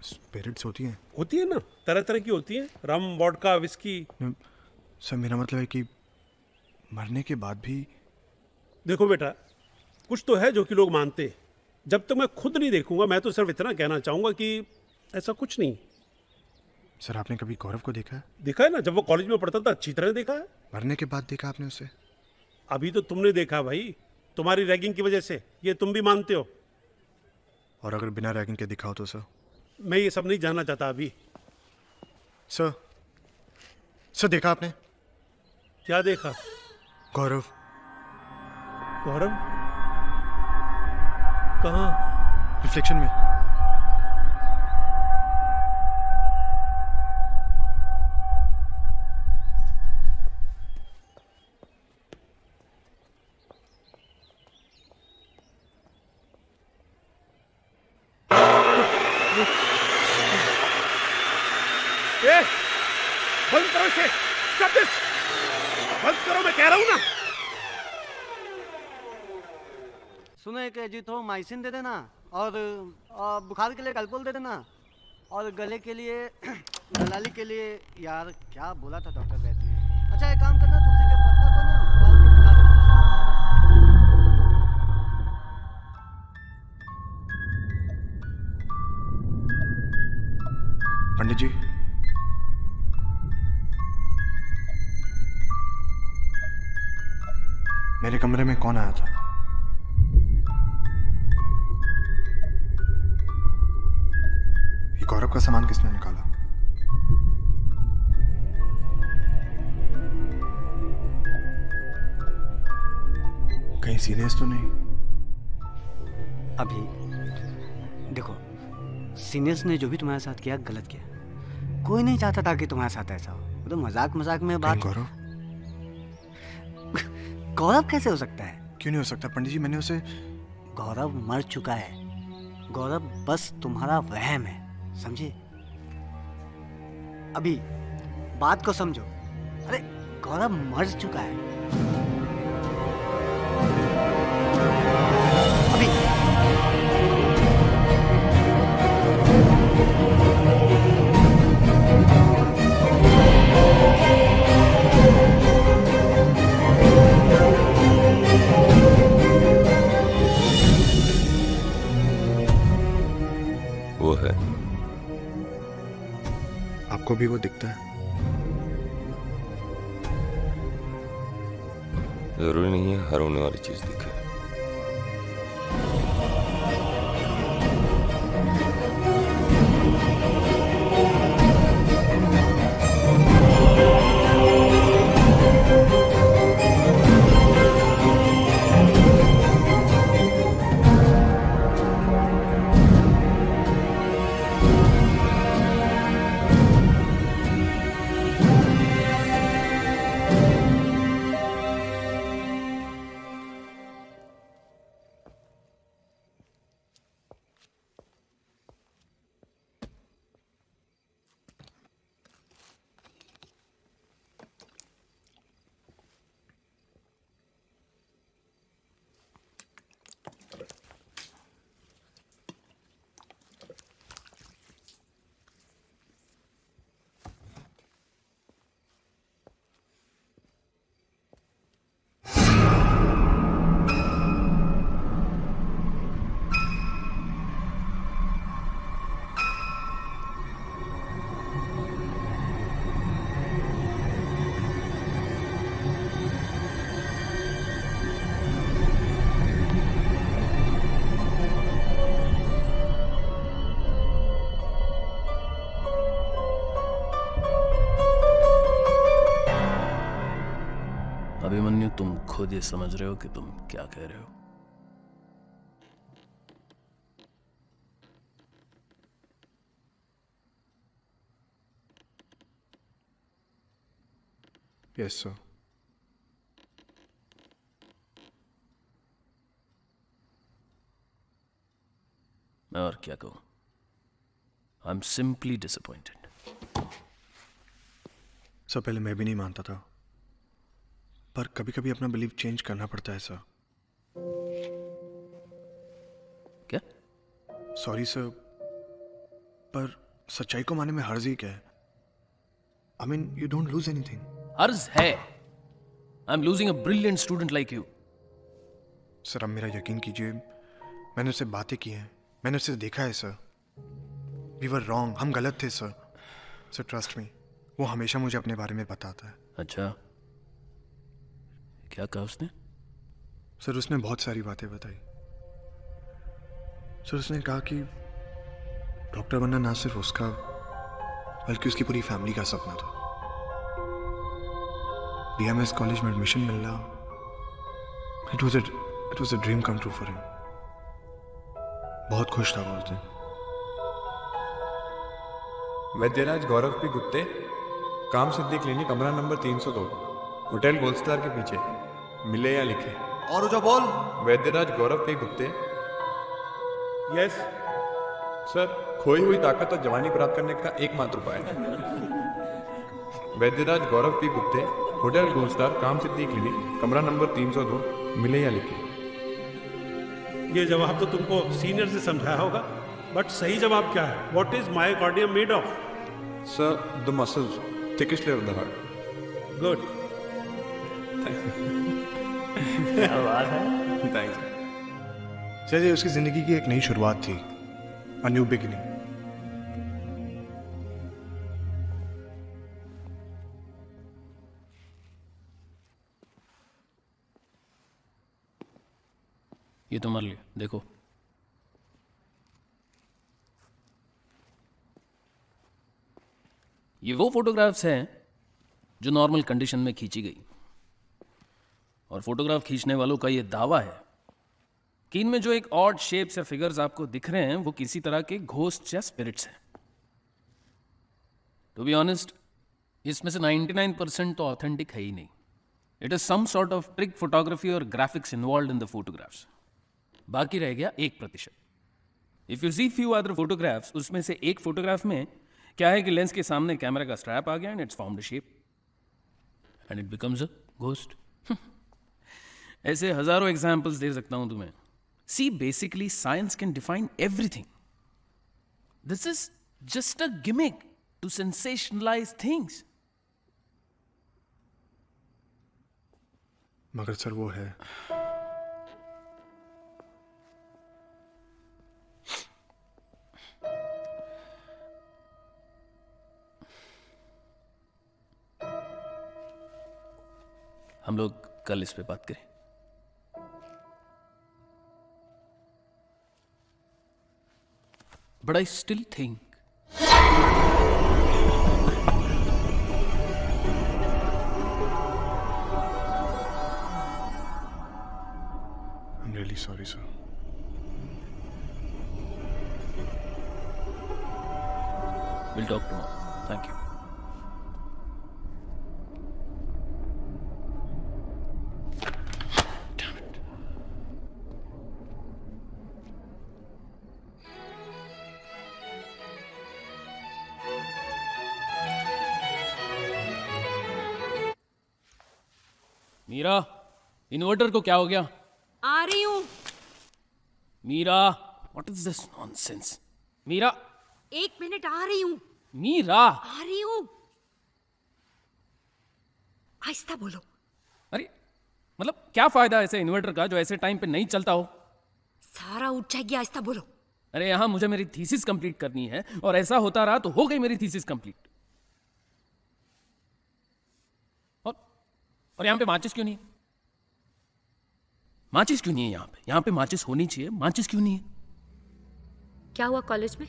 स्पिरिट्स होती हैं? होती है ना, तरह तरह की होती हैं, रम, वोडका, विस्की। सर मेरा मतलब है कि मरने के बाद भी। देखो बेटा, कुछ तो है जो कि लोग मानते हैं। जब तक मैं खुद नहीं देखूंगा, मैं तो सिर्फ इतना कहना चाहूंगा कि ऐसा कुछ नहीं। सर आपने कभी गौरव को देखा है? देखा है ना, जब वो कॉलेज में पढ़ता था अच्छी तरह देखा है। मरने के बाद देखा आपने उसे? अभी तो तुमने देखा भाई, तुम्हारी रैगिंग की वजह से, ये तुम भी मानते हो। और अगर बिना रैगिंग के दिखाओ तो सर? मैं ये सब नहीं जानना चाहता अभी। सर देखा आपने? क्या देखा? गौरव। गौरव कहाँ? रिफ्लेक्शन में। बंद करो इसे! Stop this! बंद करो, मैं कह रहा हूं ना। सुनो, एक एजिथ्रोमाइसिन दे देना, और बुखार के लिए कैलपोल दे देना, और गले के लिए दलाली के लिए यार क्या बोला था डॉक्टर वैद ने। अच्छा एक काम करना, तुलसी के पत्ता को ना उबाल के पिला देना। पंडित जी, मेरे कमरे में कौन आया था? ये गौरव का सामान किसने निकाला? कहीं सीनियर्स तो नहीं? अभी देखो, सीनियर्स ने जो भी तुम्हारे साथ किया गलत किया। कोई नहीं चाहता था कि तुम्हारे साथ ऐसा हो। वो तो मजाक मजाक में बात। गौरव? गौरव कैसे हो सकता है? क्यों नहीं हो सकता पंडित जी? मैंने उसे। गौरव मर चुका है। गौरव बस तुम्हारा वहम है, समझे? अभी बात को समझो। अरे गौरव मर चुका है। अभी वो है। आपको भी वो दिखता है? जरूरी नहीं है हर होने वाली चीज दिखे। अभिमन्यु, तुम खुद ये समझ रहे हो कि तुम क्या कह रहे हो? Yes sir. मैं और क्या कहूं? I am simply disappointed. Sir पहले मैं भी नहीं मानता था, पर कभी कभी अपना बिलीव चेंज करना पड़ता है सर। क्या? सॉरी सर, पर सच्चाई को मानने में हर्ज ही क्या है? I mean you don't lose anything. हर्ज है। I am losing a brilliant student like you. Sir अब मेरा यकीन कीजिए, मैंने उससे बातें की हैं, मैंने उससे देखा है सर। वी वर रॉन्ग, हम गलत थे सर। सर ट्रस्ट मी, वो हमेशा मुझे अपने बारे में बताता है। अच्छा, क्या कहा उसने? सर उसने बहुत सारी बातें बताई। सर उसने कहा कि डॉक्टर बनना ना सिर्फ उसका बल्कि उसकी पूरी फैमिली का सपना था। BMS कॉलेज में एडमिशन मिलना, it was a dream come true for him. बहुत खुश था वो उस दिन। वैद्यराज गौरव पी गुप्ते, काम सिद्धि क्लिनिक, कमरा नंबर 302, होटल गोल्ड स्टार के पीछे। मिले या लिखे? और जो बोल। वैद्यराज Gaurav P Gupte. Yes sir, खोई हुई ताकत और जवानी प्राप्त करने का एकमात्र उपाय। वैद्यराज Gaurav P Gupte, hotel gold star, Kaam Siddhi clinic, कमरा नंबर 302। मिले या लिखे? ये जवाब तो तुमको सीनियर से समझाया होगा, बट सही जवाब क्या है? What is myocardium made of? Sir, the muscles, thickest layer of the heart. Good. क्या बात है। Thanks sir. ये उसकी जिंदगी की एक नई शुरुआत थी, अ न्यू बिगिनिंग। ये तुम्हारे लिए, देखो। ये वो फोटोग्राफ्स हैं जो नॉर्मल कंडीशन में खींची गई, और फोटोग्राफ खींचने वालों का ये दावा है कि इनमें जो एक ऑड शेप्स या फिगर्स आपको दिख रहे हैं वो किसी तरह के घोस्ट या स्पिरिट्स हैं। टू बी ऑनेस्ट, इसमें से 99% तो ऑथेंटिक है ही नहीं। It is some sort of trick photography और graphics involve in the photographs. बाकी रह गया 1%। If you see few other photographs, उसमें से एक फोटोग्राफ में क्या है कि लेंस के सामने कैमरा का स्ट्रैप आ गया and it's formed a shape and it becomes a ghost. ऐसे हजारों एग्जाम्पल्स दे सकता हूं तुम्हें। See, basically science can define everything. This is just a gimmick to sensationalize things. मगर सर वो है। हम लोग कल इस पे बात करें। But I still think I'm really sorry, sir. we'll talk tomorrow. Thank you. Meera, inverter को क्या हो गया? आ रही हूं। Meera, what is this nonsense? Meera, 1 minute, आ रही हूं। मीरा, आ रही हूं। आहिस्ता बोलो। अरे मतलब क्या फायदा ऐसे इन्वर्टर का जो ऐसे टाइम पे नहीं चलता हो? सारा उठ जाएगी, आहिस्ता बोलो। अरे यहां मुझे मेरी थीसिस कंप्लीट करनी है, और ऐसा होता रहा तो हो गई मेरी थीसिस कंप्लीट। और यहां पे माचिस क्यों नहीं है? माचिस क्यों नहीं है यहां पे? यहां पे माचिस होनी चाहिए, माचिस क्यों नहीं है? क्या हुआ कॉलेज में?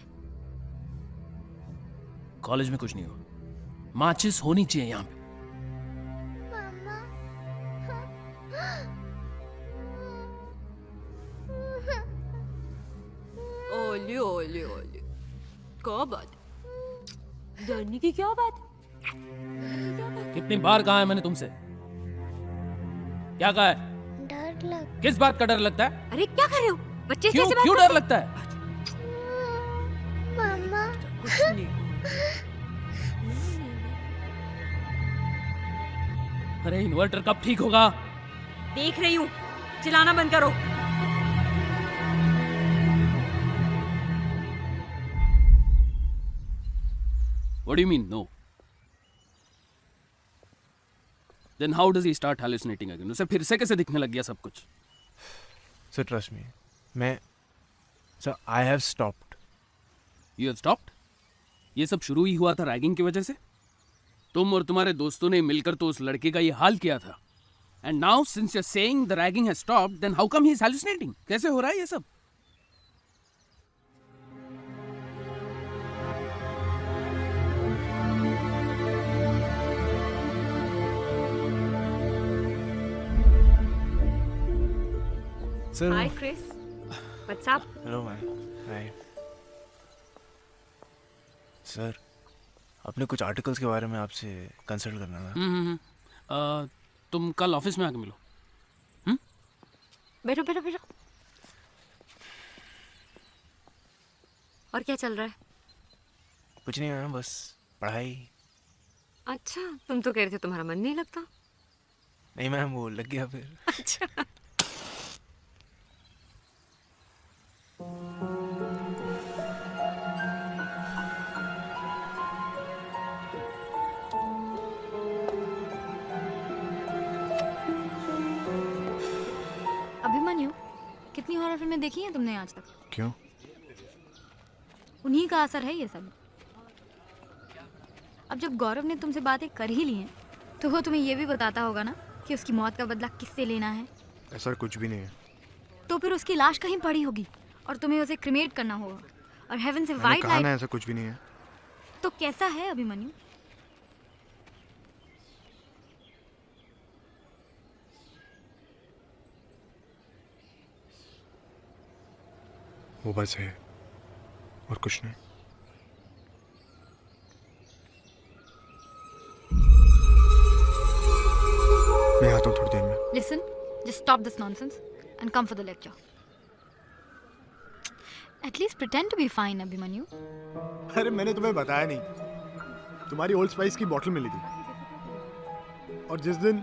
कॉलेज में कुछ नहीं हुआ, माचिस होनी चाहिए यहां पे। ओले ओले ओले, क्या बात? डरने की क्या बात? कितनी बार कहा है मैंने तुमसे? क्या कहा है? डर लग। किस बात का डर लगता है? अरे क्या कर रहे हो? बच्चे से क्यों ऐसे बात क्यों करते डर लगता है? मम्मा। कुछ नहीं। अरे इन्वर्टर कब ठीक होगा? देख रही हूँ, चिल्लाना बंद करो। What do you mean, no? Then how does he start hallucinating again? उसे फिर से कैसे दिखने लग गया सब कुछ? सर ट्रस्ट मी, मैं sir I have stopped. You have stopped? ये सब शुरू ही हुआ था रैगिंग की वजह से? तुम और तुम्हारे दोस्तों ने मिलकर तो उस लड़के का ये हाल किया था। And now since you're saying the ragging has stopped, then how come he is hallucinating? कैसे हो रहा है ये सब? Sir Hi Chris, what's up? Hello ma'am, hi sir, अपने कुछ आर्टिकल्स के बारे में आपसे कंसल्ट करना था। तुम कल ऑफिस में आके मिलो। बैठो बैठो बैठो। और क्या चल रहा है? कुछ नहीं मैम, बस पढ़ाई। अच्छा, तुम तो कह रहे थे तुम्हारा मन नहीं लगता। नहीं मैम, वो लग गया फिर। अच्छा। अभिमन्यु, कितनी हॉरर फिल्में देखी हैं तुमने आज तक? क्यों? उन्हीं का असर है ये सब। अब जब गौरव ने तुमसे बातें कर ही ली हैं, तो वो तुम्हें ये भी बताता होगा ना कि उसकी मौत का बदला किससे लेना है। ऐसा कुछ भी नहीं है। तो फिर उसकी लाश कहीं पड़ी होगी और तुम्हें उसे क्रिमेट करना होगा, और हेवन से मैंने वाइट कहा ना, लाइट। ऐसा कुछ भी नहीं है। तो कैसा है अभिमन्यु? वो बस है और कुछ नहीं। मैं आता हूँ थोड़ी देर में। Listen, just stop this nonsense and come for the lecture. At least pretend to be fine, Abhimanyu. अरे मैंने तुम्हें बताया नहीं, तुम्हारी ओल्ड स्पाइस की बोतल मिली थी, और जिस दिन,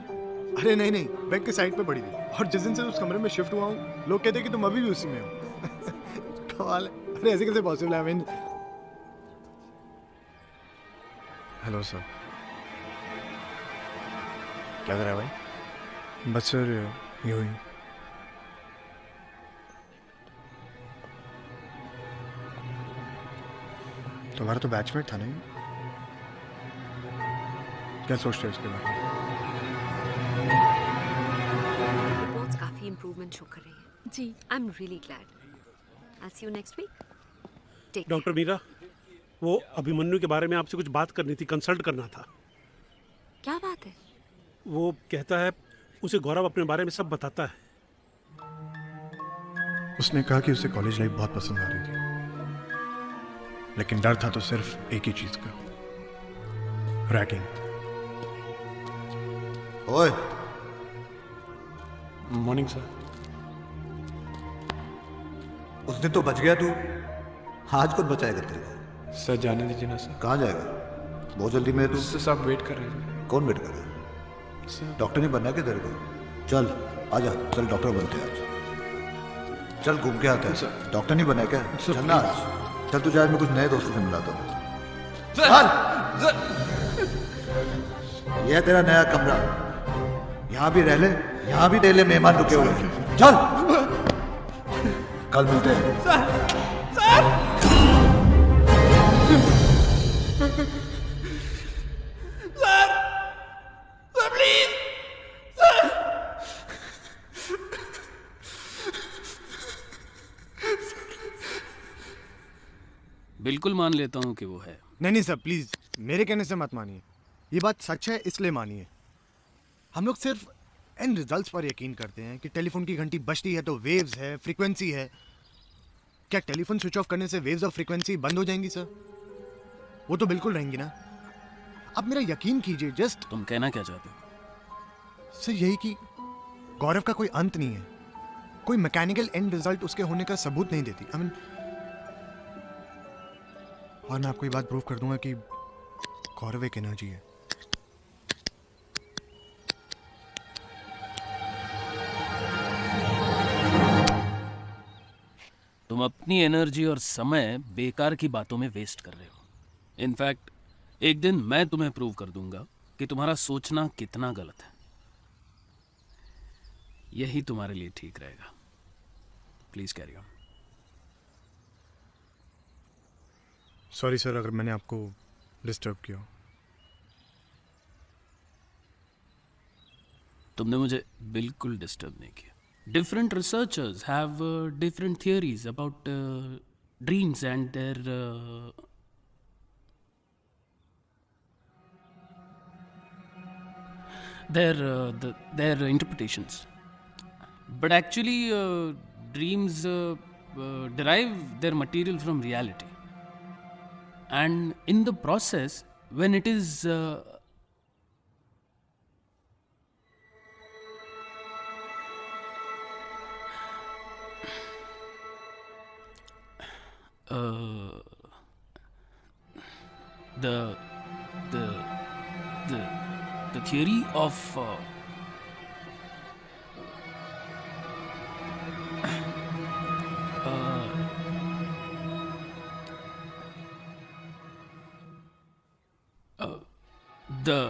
अरे नहीं नहीं, बैग के साइड पे पड़ी थी, और जिस दिन से उस कमरे में शिफ्ट हुआ हूँ, लोग कहते हैं कि तुम अभी भी उसी में हो। कमाल है। अरे ऐसे कैसे पॉसिबल है? I mean, hello sir. क्या कर रहा है भाई? बस सर यूँ ही। तुम्हारा तो बैचमेट था नहीं? क्या सोचते हो इसके बारे में? रिपोर्ट्स काफी इंप्रूवमेंट शो कर रही हैं। जी। I am really glad. I see you next week. Doctor Meera, वो अभिमन्यु के बारे में आपसे कुछ बात करनी थी, कंसल्ट करना था। क्या बात है? वो कहता है उसे गौरव अपने बारे में सब बताता है। उसने कहा कि उसे कॉलेज लाइफ बहुत पसंद आ रही थी, लेकिन डर था तो सिर्फ एक ही चीज का, रैगिंग। ओए, मॉर्निंग सर। उस दिन तो बच गया तू, आज कौन बचाएगा तेरे को? सर जाने दीजिए ना सर। कहाँ जाएगा? बहुत जल्दी में तू। सर सब वेट कर रहे हैं। कौन वेट कर रहा है? डॉक्टर नहीं बनना क्या तेरे को? चल आजा, चल डॉक्टर बनते हैं आज। चल घूम के आते हैं। डॉक्टर नहीं बना क्या? चल ना आज। चल तुझे आज मैं कुछ नए दोस्तों से मिलाता हूँ। यह तेरा नया कमरा, यहाँ भी रह ले, यहाँ भी तेरे लिए मेहमान रुके हुए हैं। चल कल मिलते हैं। बिल्कुल मान लेता हूँ कि वो है। नहीं सर, प्लीज मेरे कहने से मत मानिए। ये बात सच है इसलिए मानिए। हम लोग सिर्फ इन रिजल्ट्स पर यकीन करते हैं कि टेलीफोन की घंटी बजती है तो वेव्स है, फ्रीक्वेंसी है। क्या टेलीफोन स्विच ऑफ करने से वेव्स और फ्रीक्वेंसी बंद हो जाएंगी सर? वो तो बिल्कुल रहेंगी ना। अब मेरा यकीन कीजिए। जस्ट तुम कहना क्या चाहते हो? सर यही कि गौरव का कोई अंत नहीं है, कोई मैकेनिकल एंड रिजल्ट उसके होने का सबूत नहीं देती। आई मीन, और मैं आपको ये बात प्रूव कर दूंगा कि गौरव एक एनर्जी है। तुम अपनी एनर्जी और समय बेकार की बातों में वेस्ट कर रहे हो। इनफैक्ट एक दिन मैं तुम्हें प्रूव कर दूंगा कि तुम्हारा सोचना कितना गलत है। यही तुम्हारे लिए ठीक रहेगा। Please carry on. Sorry sir अगर मैंने आपको डिस्टर्ब किया। तुमने मुझे बिल्कुल डिस्टर्ब नहीं किया। Different researchers have different theories about dreams and their interpretations. But actually, dreams derive their material from reality, and in the process, when it is the theory of the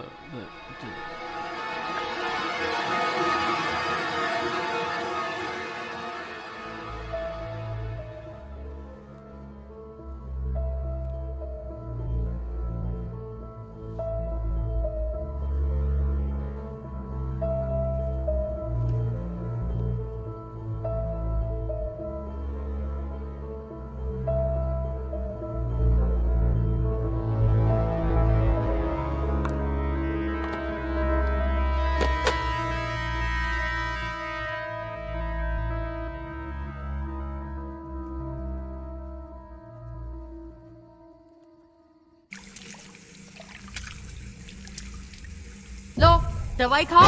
लो दवाई खाओ।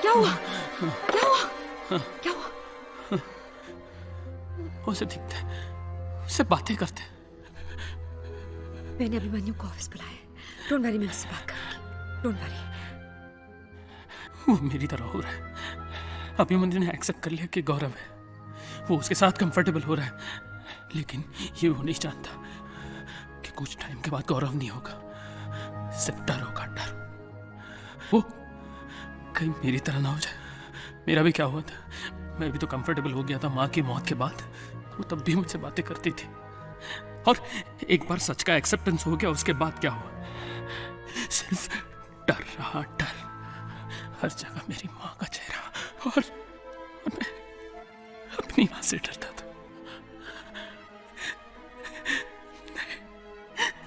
क्या हुआ? क्या हुआ? क्या हुआ? उसे दिखते, उससे बातें करते। मैंने अभिमन्यु को ऑफिस बुलाया है। डोंट वरी, मैं उससे बात करूंगी। Don't worry. वो मेरी तरह हो रहा है। अभिमन्यु ने एक्सेप्ट कर लिया कि गौरव है, वो उसके साथ कंफर्टेबल हो रहा है, लेकिन ये वो नहीं जानता कि कुछ टाइम के बाद गौरव नहीं होगा, सिर्फ डर होगा, डर। वो कहीं मेरी तरह ना हो जाए। मेरा भी क्या हुआ था, मैं भी तो कंफर्टेबल हो गया था माँ की मौत के बाद। वो तब भी मुझसे बातें करती थी, और एक बार सच का एक्सेप्टेंस हो गया, उसके बाद क्या हुआ, सिर्फ डर रहा, डर। हर जगह मेरी माँ का चेहरा, और मैं अपनी माँ से डरता था।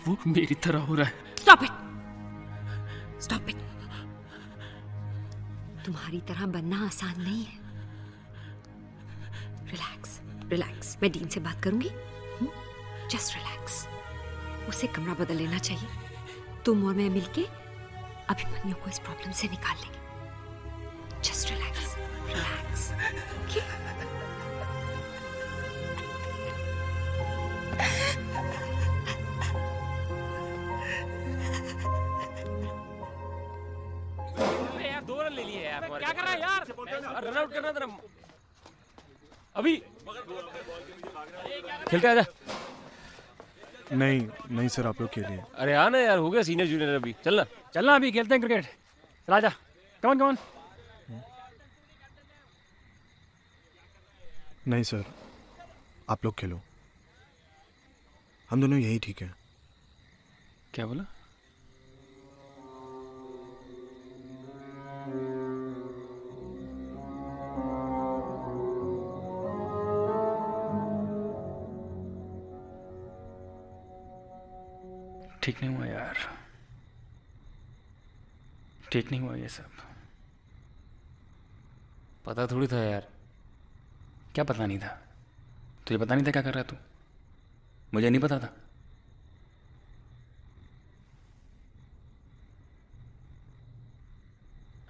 वो मेरी तरह हो रहा है। Stop it, stop it. तुम्हारी तरह बनना आसान नहीं है। Relax, relax. मैं डीन से बात करूंगी। Just relax. उसे कमरा बदल लेना चाहिए। तुम और मैं मिलके अभिमन्यु को इस प्रॉब्लम से निकाल लेंगे। Just relax, relax. ओके? यार 2 रन ले लिए यार। क्या कर रहा है यार? रन आउट करना था। अभी खेलते आजा। नहीं नहीं सर, आप लोग खेलिए। अरे आना यार, हो गया सीनियर जूनियर। अभी चलना, चलना अभी खेलते हैं क्रिकेट। चल आजा, कमान कमान। नहीं सर, आप लोग खेलो, हम दोनों यही ठीक है। क्या बोला? ठीक नहीं हुआ यार, ठीक नहीं हुआ ये सब। पता थोड़ी था यार। क्या पता नहीं था? तुझे पता नहीं था क्या कर रहा है तू? मुझे नहीं पता था।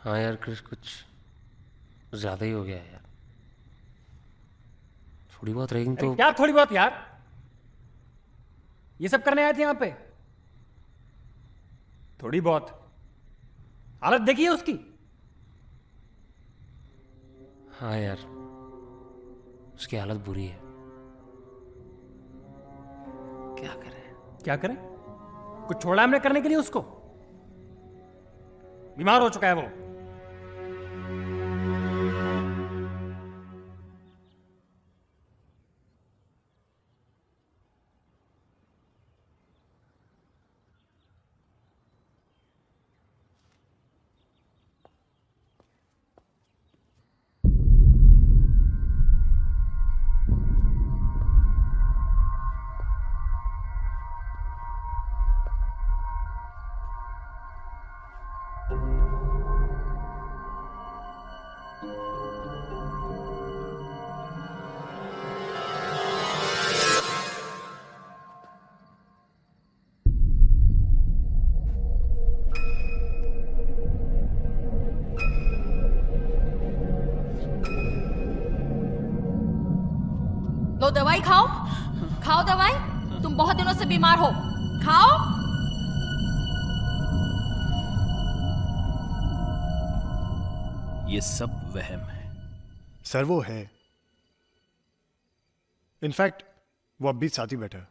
हाँ यार क्रिस, कुछ ज्यादा ही हो गया यार। थोड़ी बहुत रैगिंग तो। क्या थोड़ी बहुत यार? ये सब करने आए थे यहाँ पे? थोड़ी बहुत। हालत देखिए उसकी। हाँ यार, उसकी हालत बुरी है। क्या करें? क्या करें? कुछ छोड़ा हमने करने के लिए उसको? बीमार हो चुका है वो। लो दवाई खाओ, खाओ दवाई। तुम बहुत दिनों से बीमार हो, खाओ। ये सब वहम है। सर वो है। इनफैक्ट वो अब भी साथ ही बैठा है।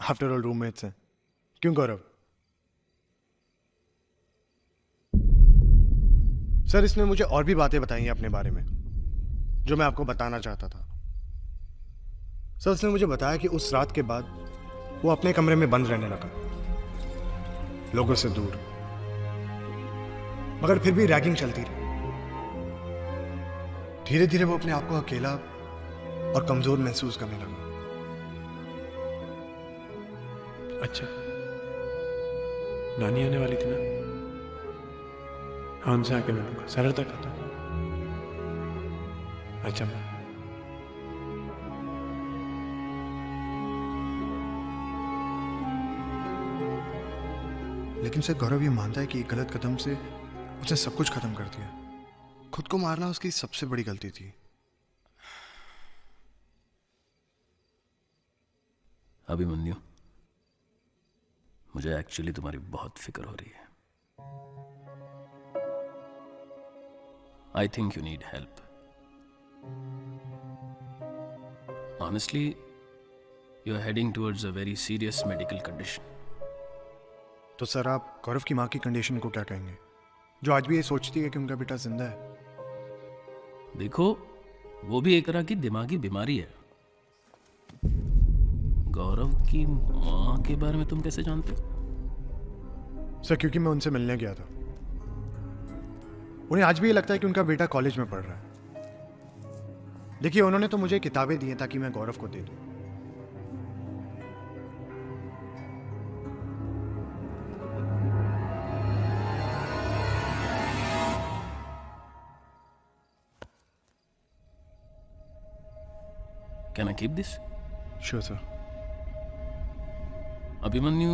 आफ्टर ऑल रूममेट्स हैं। क्यों गौरव? सर इसने मुझे और भी बातें बताई हैं अपने बारे में जो मैं आपको बताना चाहता था। सर उसने मुझे बताया कि उस रात के बाद वो अपने कमरे में बंद रहने लगा, लोगों से दूर, मगर फिर भी रैगिंग चलती रही। धीरे धीरे वो अपने आप को अकेला और कमजोर महसूस करने लगा। अच्छा, नानी आने वाली थी ना? हाँ, उनसे आके मिलूंगा। सैलड तक आता। अच्छा मैं लेकिन सर गौरव ये मानता है कि एक गलत कदम से उसने सब कुछ खत्म कर दिया। खुद को मारना उसकी सबसे बड़ी गलती थी। अभिमन्यु, मुझे एक्चुअली तुम्हारी बहुत फिक्र हो रही है। I think you need help. Honestly, you are heading towards a very serious medical condition. तो सर आप गौरव की माँ की कंडीशन को क्या कहेंगे, जो आज भी ये सोचती है कि उनका बेटा जिंदा है? देखो, वो भी एक तरह की दिमागी बीमारी है। गौरव की माँ के बारे में तुम कैसे जानते हो? सर क्योंकि मैं उनसे मिलने गया था। उन्हें आज भी ये लगता है कि उनका बेटा कॉलेज में पढ़ रहा है। देखिए, उन्होंने तो मुझे किताबें दी हैं ताकि मैं गौरव को दे दूं। Can I keep this? Sure, sir. Abhimanyu,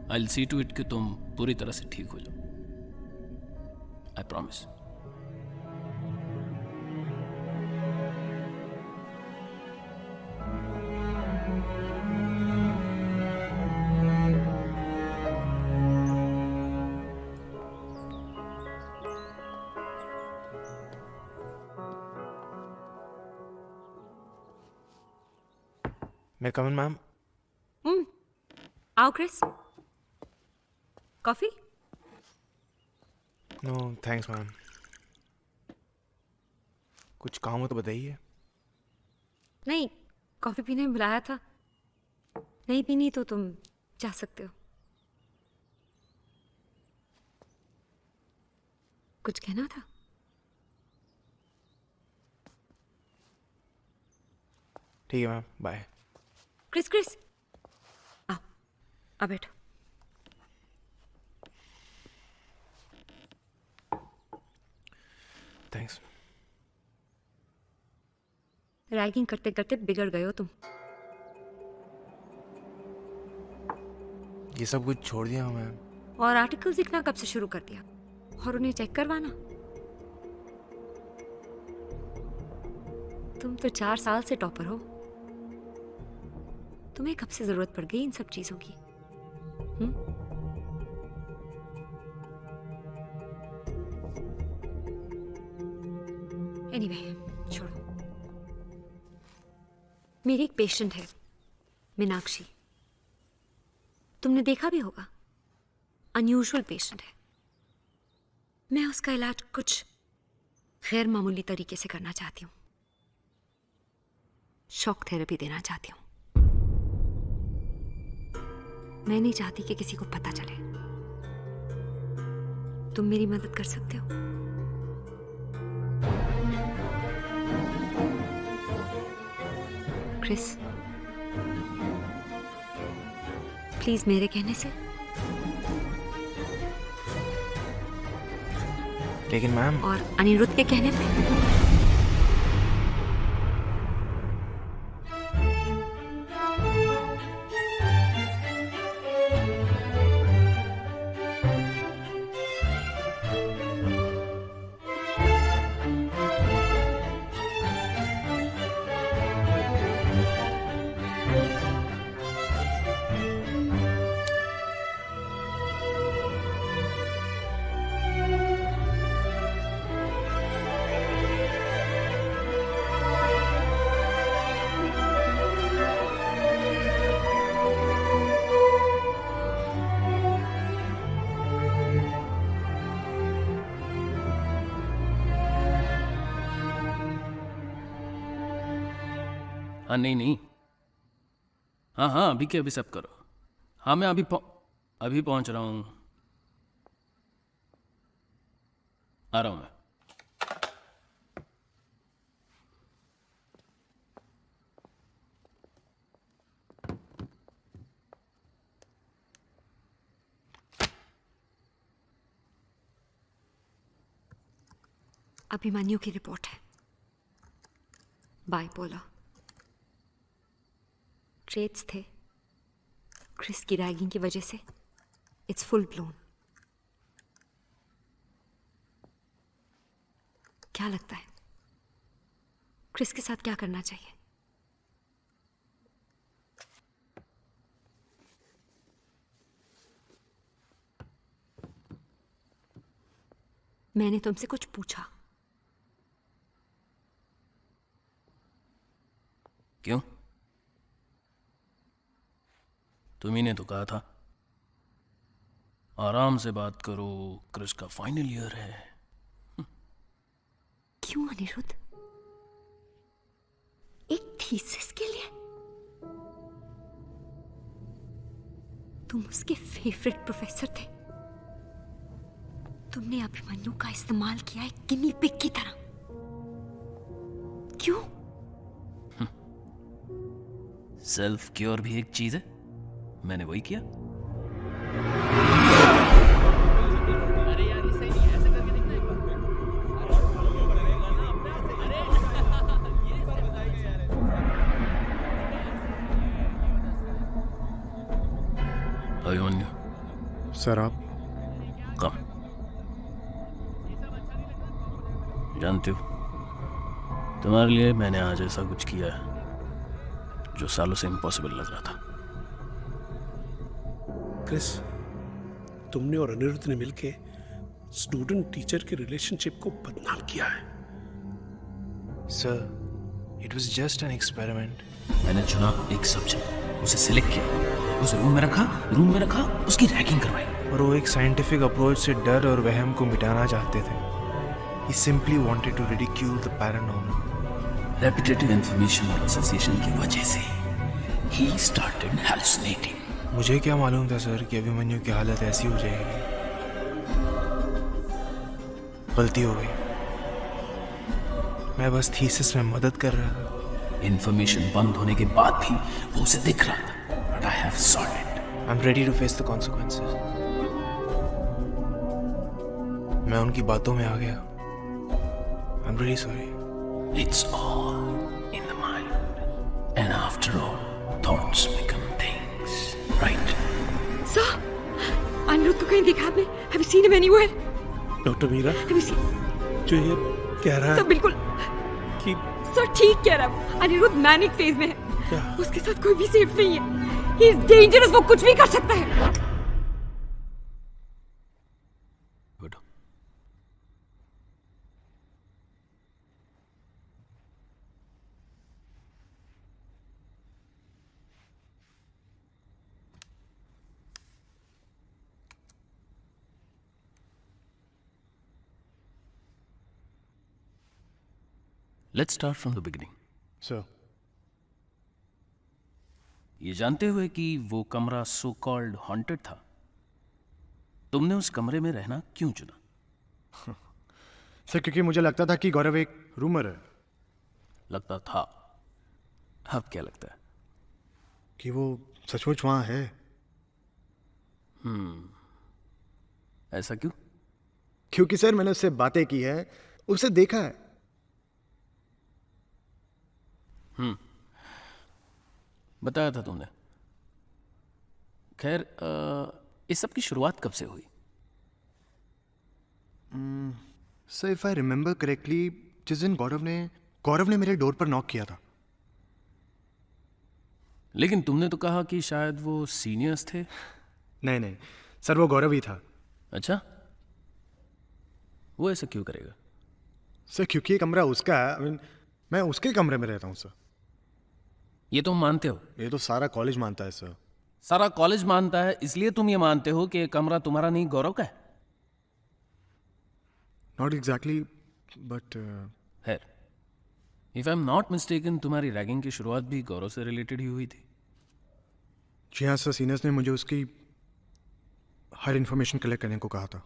I'll see to it कि तुम पूरी तरह से ठीक हो जाओ। I promise. मैं कमन मैम? आओ Chris. Coffee? No thanks ma'am. कुछ काम हो तो बताइए। नहीं, कॉफी पीने बुलाया था। नहीं पीनी तो तुम जा सकते हो। कुछ कहना था? ठीक है मैम, बाय। क्रिस क्रिस आओ, आ बैठो। थैंक्स। रैगिंग करते करते बिगड़ गए हो तुम। ये सब कुछ छोड़ दिया मैम। और आर्टिकल्स लिखना कब से शुरू कर दिया? और उन्हें चेक करवाना? तुम तो 4 साल से टॉपर हो। तुम्हें कब से जरूरत पड़ गई इन सब चीजों की? एनीवे छोड़ो। मेरी एक पेशेंट है मीनाक्षी, तुमने देखा भी होगा, अनयूजुअल पेशेंट है। मैं उसका इलाज कुछ गैर मामूली तरीके से करना चाहती हूँ, शॉक थेरेपी देना चाहती हूँ। मैं नहीं चाहती कि किसी को पता चले। तुम मेरी मदद कर सकते हो? क्रिस, प्लीज मेरे कहने से। लेकिन मैम, और अनिरुद्ध के कहने पे। हाँ नहीं, हाँ अभी के अभी सब करो। हाँ मैं अभी पहुंच रहा हूँ, आ रहा हूँ मैं। अभिमन्यु की रिपोर्ट है, बाइपोलर ट्रेट्स थे। क्रिस की रैगिंग की वजह से इट्स फुल ब्लोन। क्या लगता है क्रिस के साथ क्या करना चाहिए? मैंने तुमसे कुछ पूछा। क्यों? तुम्ही ने तो कहा था आराम से बात करो, क्रिस का फाइनल ईयर है। क्यों अनिरुद्ध? एक थीसिस के लिए? तुम उसके फेवरेट प्रोफेसर थे। तुमने अभिमन्यु का इस्तेमाल किया एक गिनी पिग की तरह। क्यों? सेल्फ क्योर भी एक चीज है, मैंने वही किया। अरे यार ये सही नहीं है, ऐसे करके देखना एक बार। अभिमन्यु सर, आप कम जानते हो, तुम्हारे लिए मैंने आज ऐसा कुछ किया है जो सालों से इम्पॉसिबल लग रहा था। क्रिस, तुमने और अनिरुद्ध ने मिलके स्टूडेंट टीचर के रिलेशनशिप को बदनाम किया है। Sir, it was just an experiment. मैंने चुना एक सब्जेक्ट, उसे सिलेक्ट किया, उसे रूम में रखा, उसकी रैगिंग करवाई। और वो एक साइंटिफिक अप्रोच से डर और वहम को मिटाना चाहते थे। He simply wanted to ridicule the paranormal. Repetitive information और association की वजह से he started hallucinating. मुझे क्या मालूम था सर कि अभिमन्यु की हालत ऐसी हो जाएगी। गलती हो गई, मैं बस थीसिस में मदद कर रहा था। Information बंद होने के बाद भी वो उसे दिख रहा था, but I have sorted. I'm ready to face the consequences. मैं उनकी बातों में आ गया। I'm really sorry. It's all in the mind, and after all, thoughts become things, right? Sir, Anirudh को कहीं देखा आपने? Have you seen him anywhere? Doctor Meera, Have you seen? जो ये कह रहा सर है बिल्कुल कि सर ठीक कह रहा है। अनिरुद्ध मैनिक फेज में है। क्या? उसके साथ कोई भी सेफ नहीं है। He is dangerous, वो कुछ भी कर सकता है। Let's start from the beginning. Sir, ये जानते हुए कि वो कमरा सो कॉल्ड हॉन्टेड था, तुमने उस कमरे में रहना क्यों चुना? सर क्योंकि मुझे लगता था कि गौरव एक रूमर है। लगता था, अब क्या लगता है? कि वो सचमुच वहां है। ऐसा क्यों? क्योंकि सर मैंने उससे बातें की है, उसे देखा है। बताया था तुमने। खैर, इस सब की शुरुआत कब से हुई? Sir if I remember correctly, जिस दिन गौरव ने मेरे डोर पर नॉक किया था। लेकिन तुमने तो कहा कि शायद वो सीनियर्स थे। नहीं सर, वो गौरव ही था। अच्छा, वो ऐसा क्यों करेगा? सर क्योंकि ये कमरा उसका है। I mean, मैं उसके कमरे में रहता हूँ सर। ये तुम मानते हो? ये तो सारा कॉलेज मानता है सर। सारा कॉलेज मानता है, इसलिए तुम ये मानते हो कि ये कमरा तुम्हारा नहीं गौरव का है? नॉट एग्जैक्टली, बट खैर, if I am not mistaken, तुम्हारी रैगिंग की शुरुआत भी गौरव से रिलेटेड ही हुई थी। जी हाँ सर, सीनियर्स ने मुझे उसकी हर इंफॉर्मेशन कलेक्ट करने को कहा था।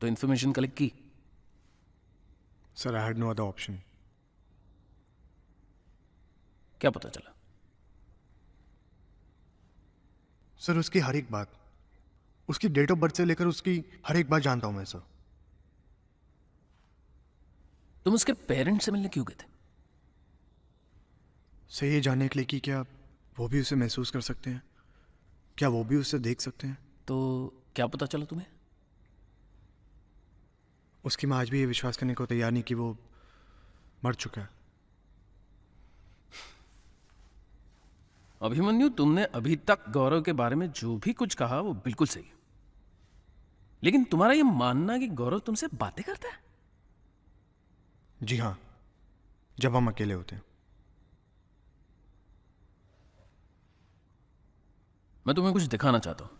तो इंफॉर्मेशन कलेक्ट की? Sir I had no other option. क्या पता चला? सर उसकी हर एक बात, उसकी डेट ऑफ बर्थ से लेकर उसकी हर एक बात जानता हूं मैं सर। तुम उसके पेरेंट्स से मिलने क्यों गए थे? सर ये जानने के लिए कि क्या वो भी उसे महसूस कर सकते हैं, क्या वो भी उसे देख सकते हैं। तो क्या पता चला तुम्हें? उसकी माँ आज भी ये विश्वास करने को तैयार नहीं कि वो मर चुका है। अभिमन्यु, तुमने अभी तक गौरव के बारे में जो भी कुछ कहा वो बिल्कुल सही है, लेकिन तुम्हारा ये मानना कि गौरव तुमसे बातें करता है? जी हाँ, जब हम अकेले होते हैं। मैं तुम्हें कुछ दिखाना चाहता हूं।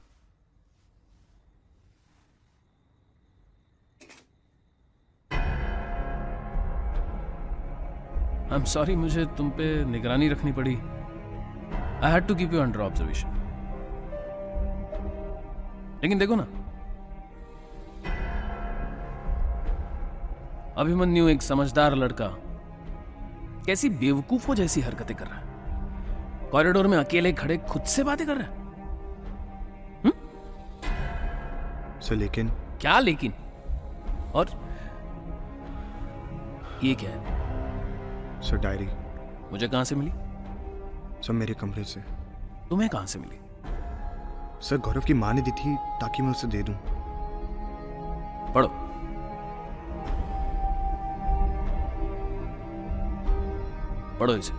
आई एम सॉरी, मुझे तुम पे निगरानी रखनी पड़ी। I had to keep you under observation. लेकिन देखो ना, अभिमन्यु एक समझदार लड़का कैसी बेवकूफों जैसी हरकतें कर रहा है। कॉरिडोर में अकेले खड़े खुद से बातें कर रहा है। सर लेकिन क्या लेकिन? और ये क्या है? Sir diary. मुझे कहां से मिली? सर मेरे कमरे से। तुम्हें कहां से मिली? सर गौरव की माँ ने दी थी ताकि मैं उसे दे दूं। पढ़ो। पढ़ो इसे।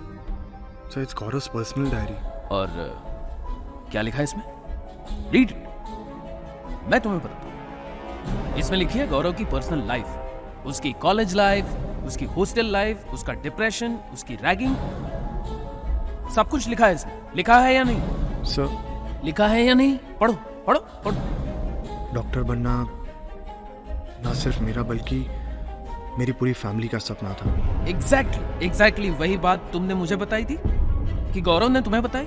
Sir it's Gaurav's personal diary. और क्या लिखा है इसमें? रीड। मैं तुम्हें बताता हूं। इसमें लिखी है गौरव की पर्सनल लाइफ, उसकी कॉलेज लाइफ, उसकी हॉस्टल लाइफ, उसका डिप्रेशन, उसकी रैगिंग, सब कुछ लिखा है इसमें। लिखा है या नहीं? सर लिखा है या नहीं? पढ़ो पढ़ो पढ़ो। डॉक्टर बनना ना सिर्फ मेरा बल्कि मेरी पूरी फैमिली का सपना था। एग्जैक्टली वही बात तुमने मुझे बताई थी कि गौरव ने तुम्हें बताई।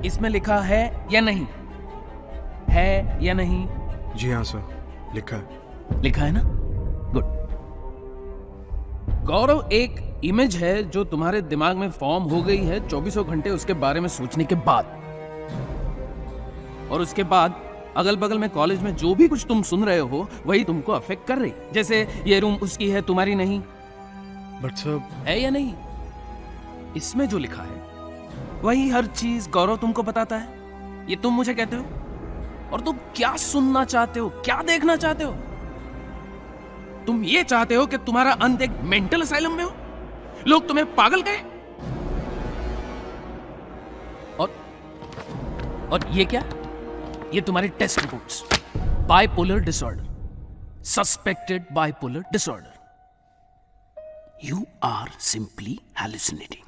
इसमें लिखा है या नहीं? है या नहीं? जी हाँ सर, लिखा है। लिखा है ना? गुड। गौरव एक इमेज है जो तुम्हारे दिमाग में फॉर्म हो गई है 24 घंटे उसके बारे में सोचने के बाद, और उसके बाद अगल बगल में कॉलेज में जो भी कुछ तुम सुन रहे हो वही तुमको अफेक्ट कर रही। जैसे ये रूम उसकी है, तुम्हारी नहीं। बट सर, है या नहीं? इसमें जो लिखा है वही हर चीज गौरव तुमको बताता है। ये तुम मुझे कहते हो, और तुम क्या सुनना चाहते हो, क्या देखना चाहते हो? तुम ये चाहते हो कि तुम्हारा अंत एक मेंटल असाइलम में हो, लोग तुम्हें पागल कहें। और ये क्या? ये तुम्हारी test reports. Bipolar disorder, suspected bipolar disorder. You are simply hallucinating.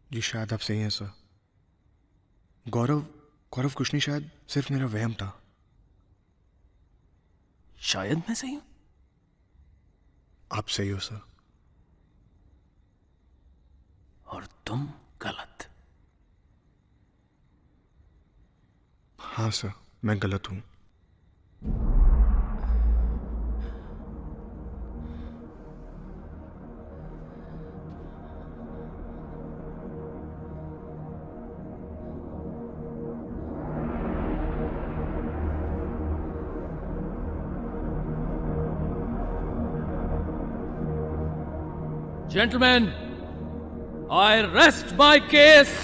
जी शायद आप सही हैं सर। गौरव गौरव कुछ नहीं, शायद सिर्फ मेरा वहम था। शायद मैं सही हूं। आप सही हो सर। और तुम गलत। हाँ सर, मैं गलत हूं। Gentlemen, I rest my case.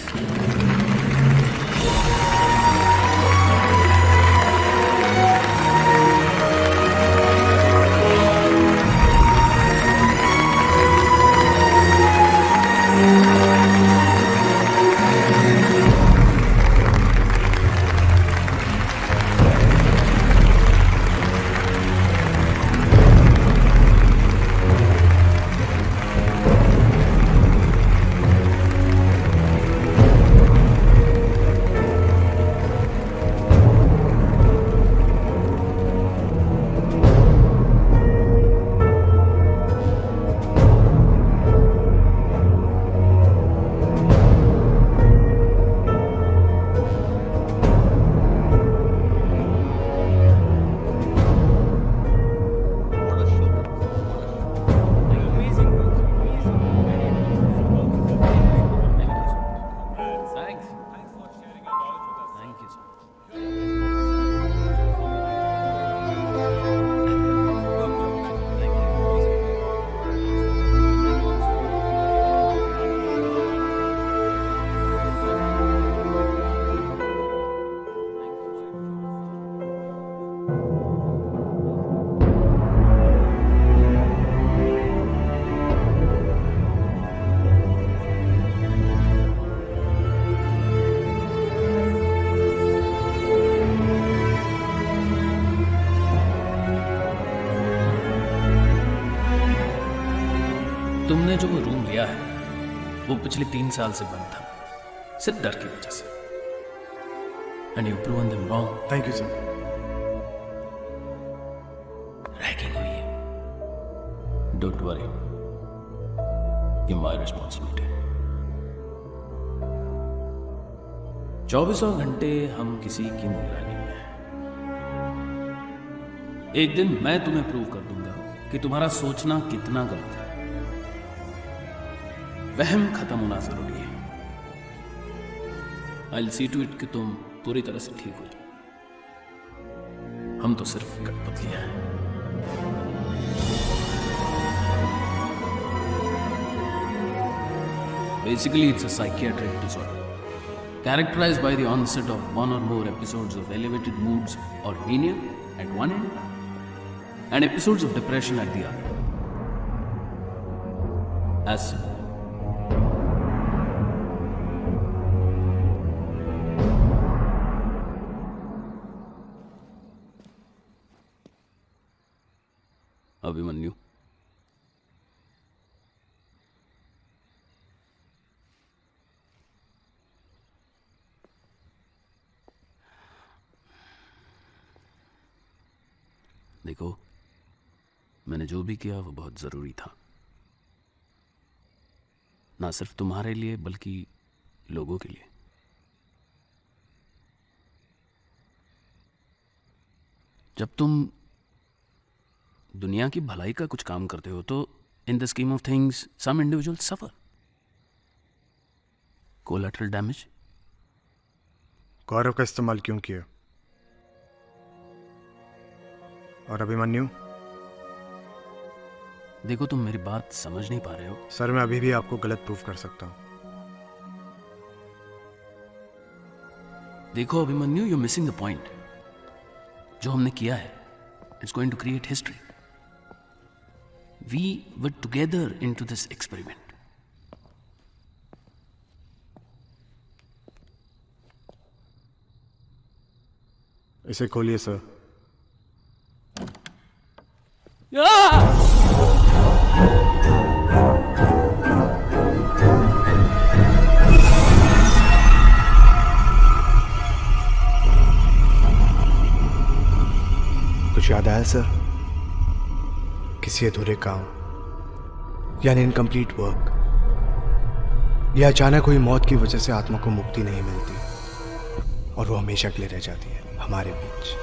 तुमने जो वो रूम लिया है वो पिछले 3 साल से बंद था, सिर्फ डर की वजह से। And you proven them wrong. Thank you sir. Ragging हुई है। डोंट वरी, ये माय रिस्पॉन्सिबिलिटी। 24 घंटे हम किसी की निगरानी में हैं। एक दिन मैं तुम्हें प्रूव कर दूंगा कि तुम्हारा सोचना कितना गलत है। वहम खत्म होना जरूरी है। I will see to it कि तुम पूरी तरह से ठीक हो जाओ। हम तो सिर्फ कठपुतलियां हैं। Basically, it's a psychiatric disorder characterized by the onset of one or more episodes of elevated moods or mania at one end and episodes of depression at the other. As simple. Abhimanyu, देखो, मैंने जो भी किया वो बहुत जरूरी था, ना सिर्फ तुम्हारे लिए बल्कि लोगों के लिए। जब तुम दुनिया की भलाई का कुछ काम करते हो तो in the scheme of things some individual suffer. Collateral damage. Gaurav का इस्तेमाल क्यों किया? और अभिमन्यु? देखो, तुम मेरी बात समझ नहीं पा रहे हो। सर, मैं अभी भी आपको गलत प्रूफ कर सकता हूं। देखो Abhimanyu, you missing the point. जो हमने किया है it's going to create history. We were together into this experiment. इसे खोलिए सर। कुछ याद आया सर? किसी अधूरे काम यानी इनकम्प्लीट वर्क, या अचानक हुई मौत की वजह से आत्मा को मुक्ति नहीं मिलती और वो हमेशा के लिए रह जाती है हमारे बीच।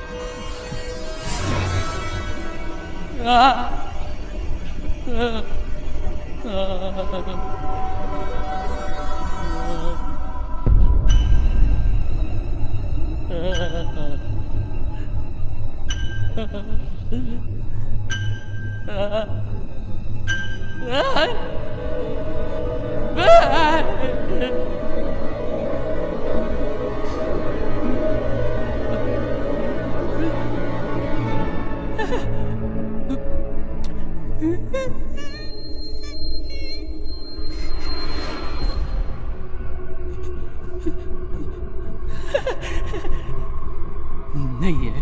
नहीं है,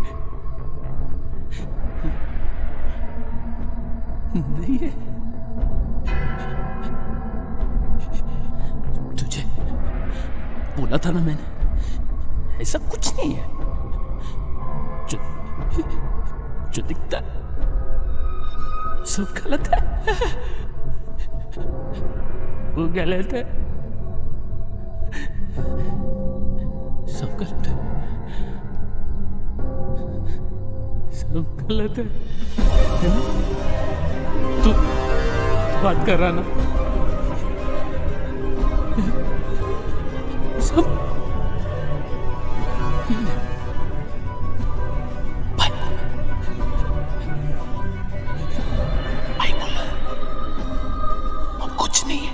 नहीं है। तुझे बोला था ना मैंने, ऐसा कुछ नहीं है। जो दिखता है सब गलत है, वो गलत है, सब गलत है, सब गलत है। तू बात कर रहा ना, सब कुछ नहीं है।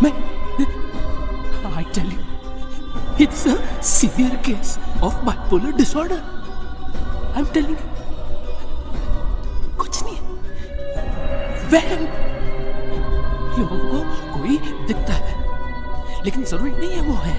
मैं I tell you, it's a severe case of bipolar disorder. I'm telling you, कुछ नहीं है। वहम, लोगों को कोई दिखता है, लेकिन जरूरी नहीं है वो है।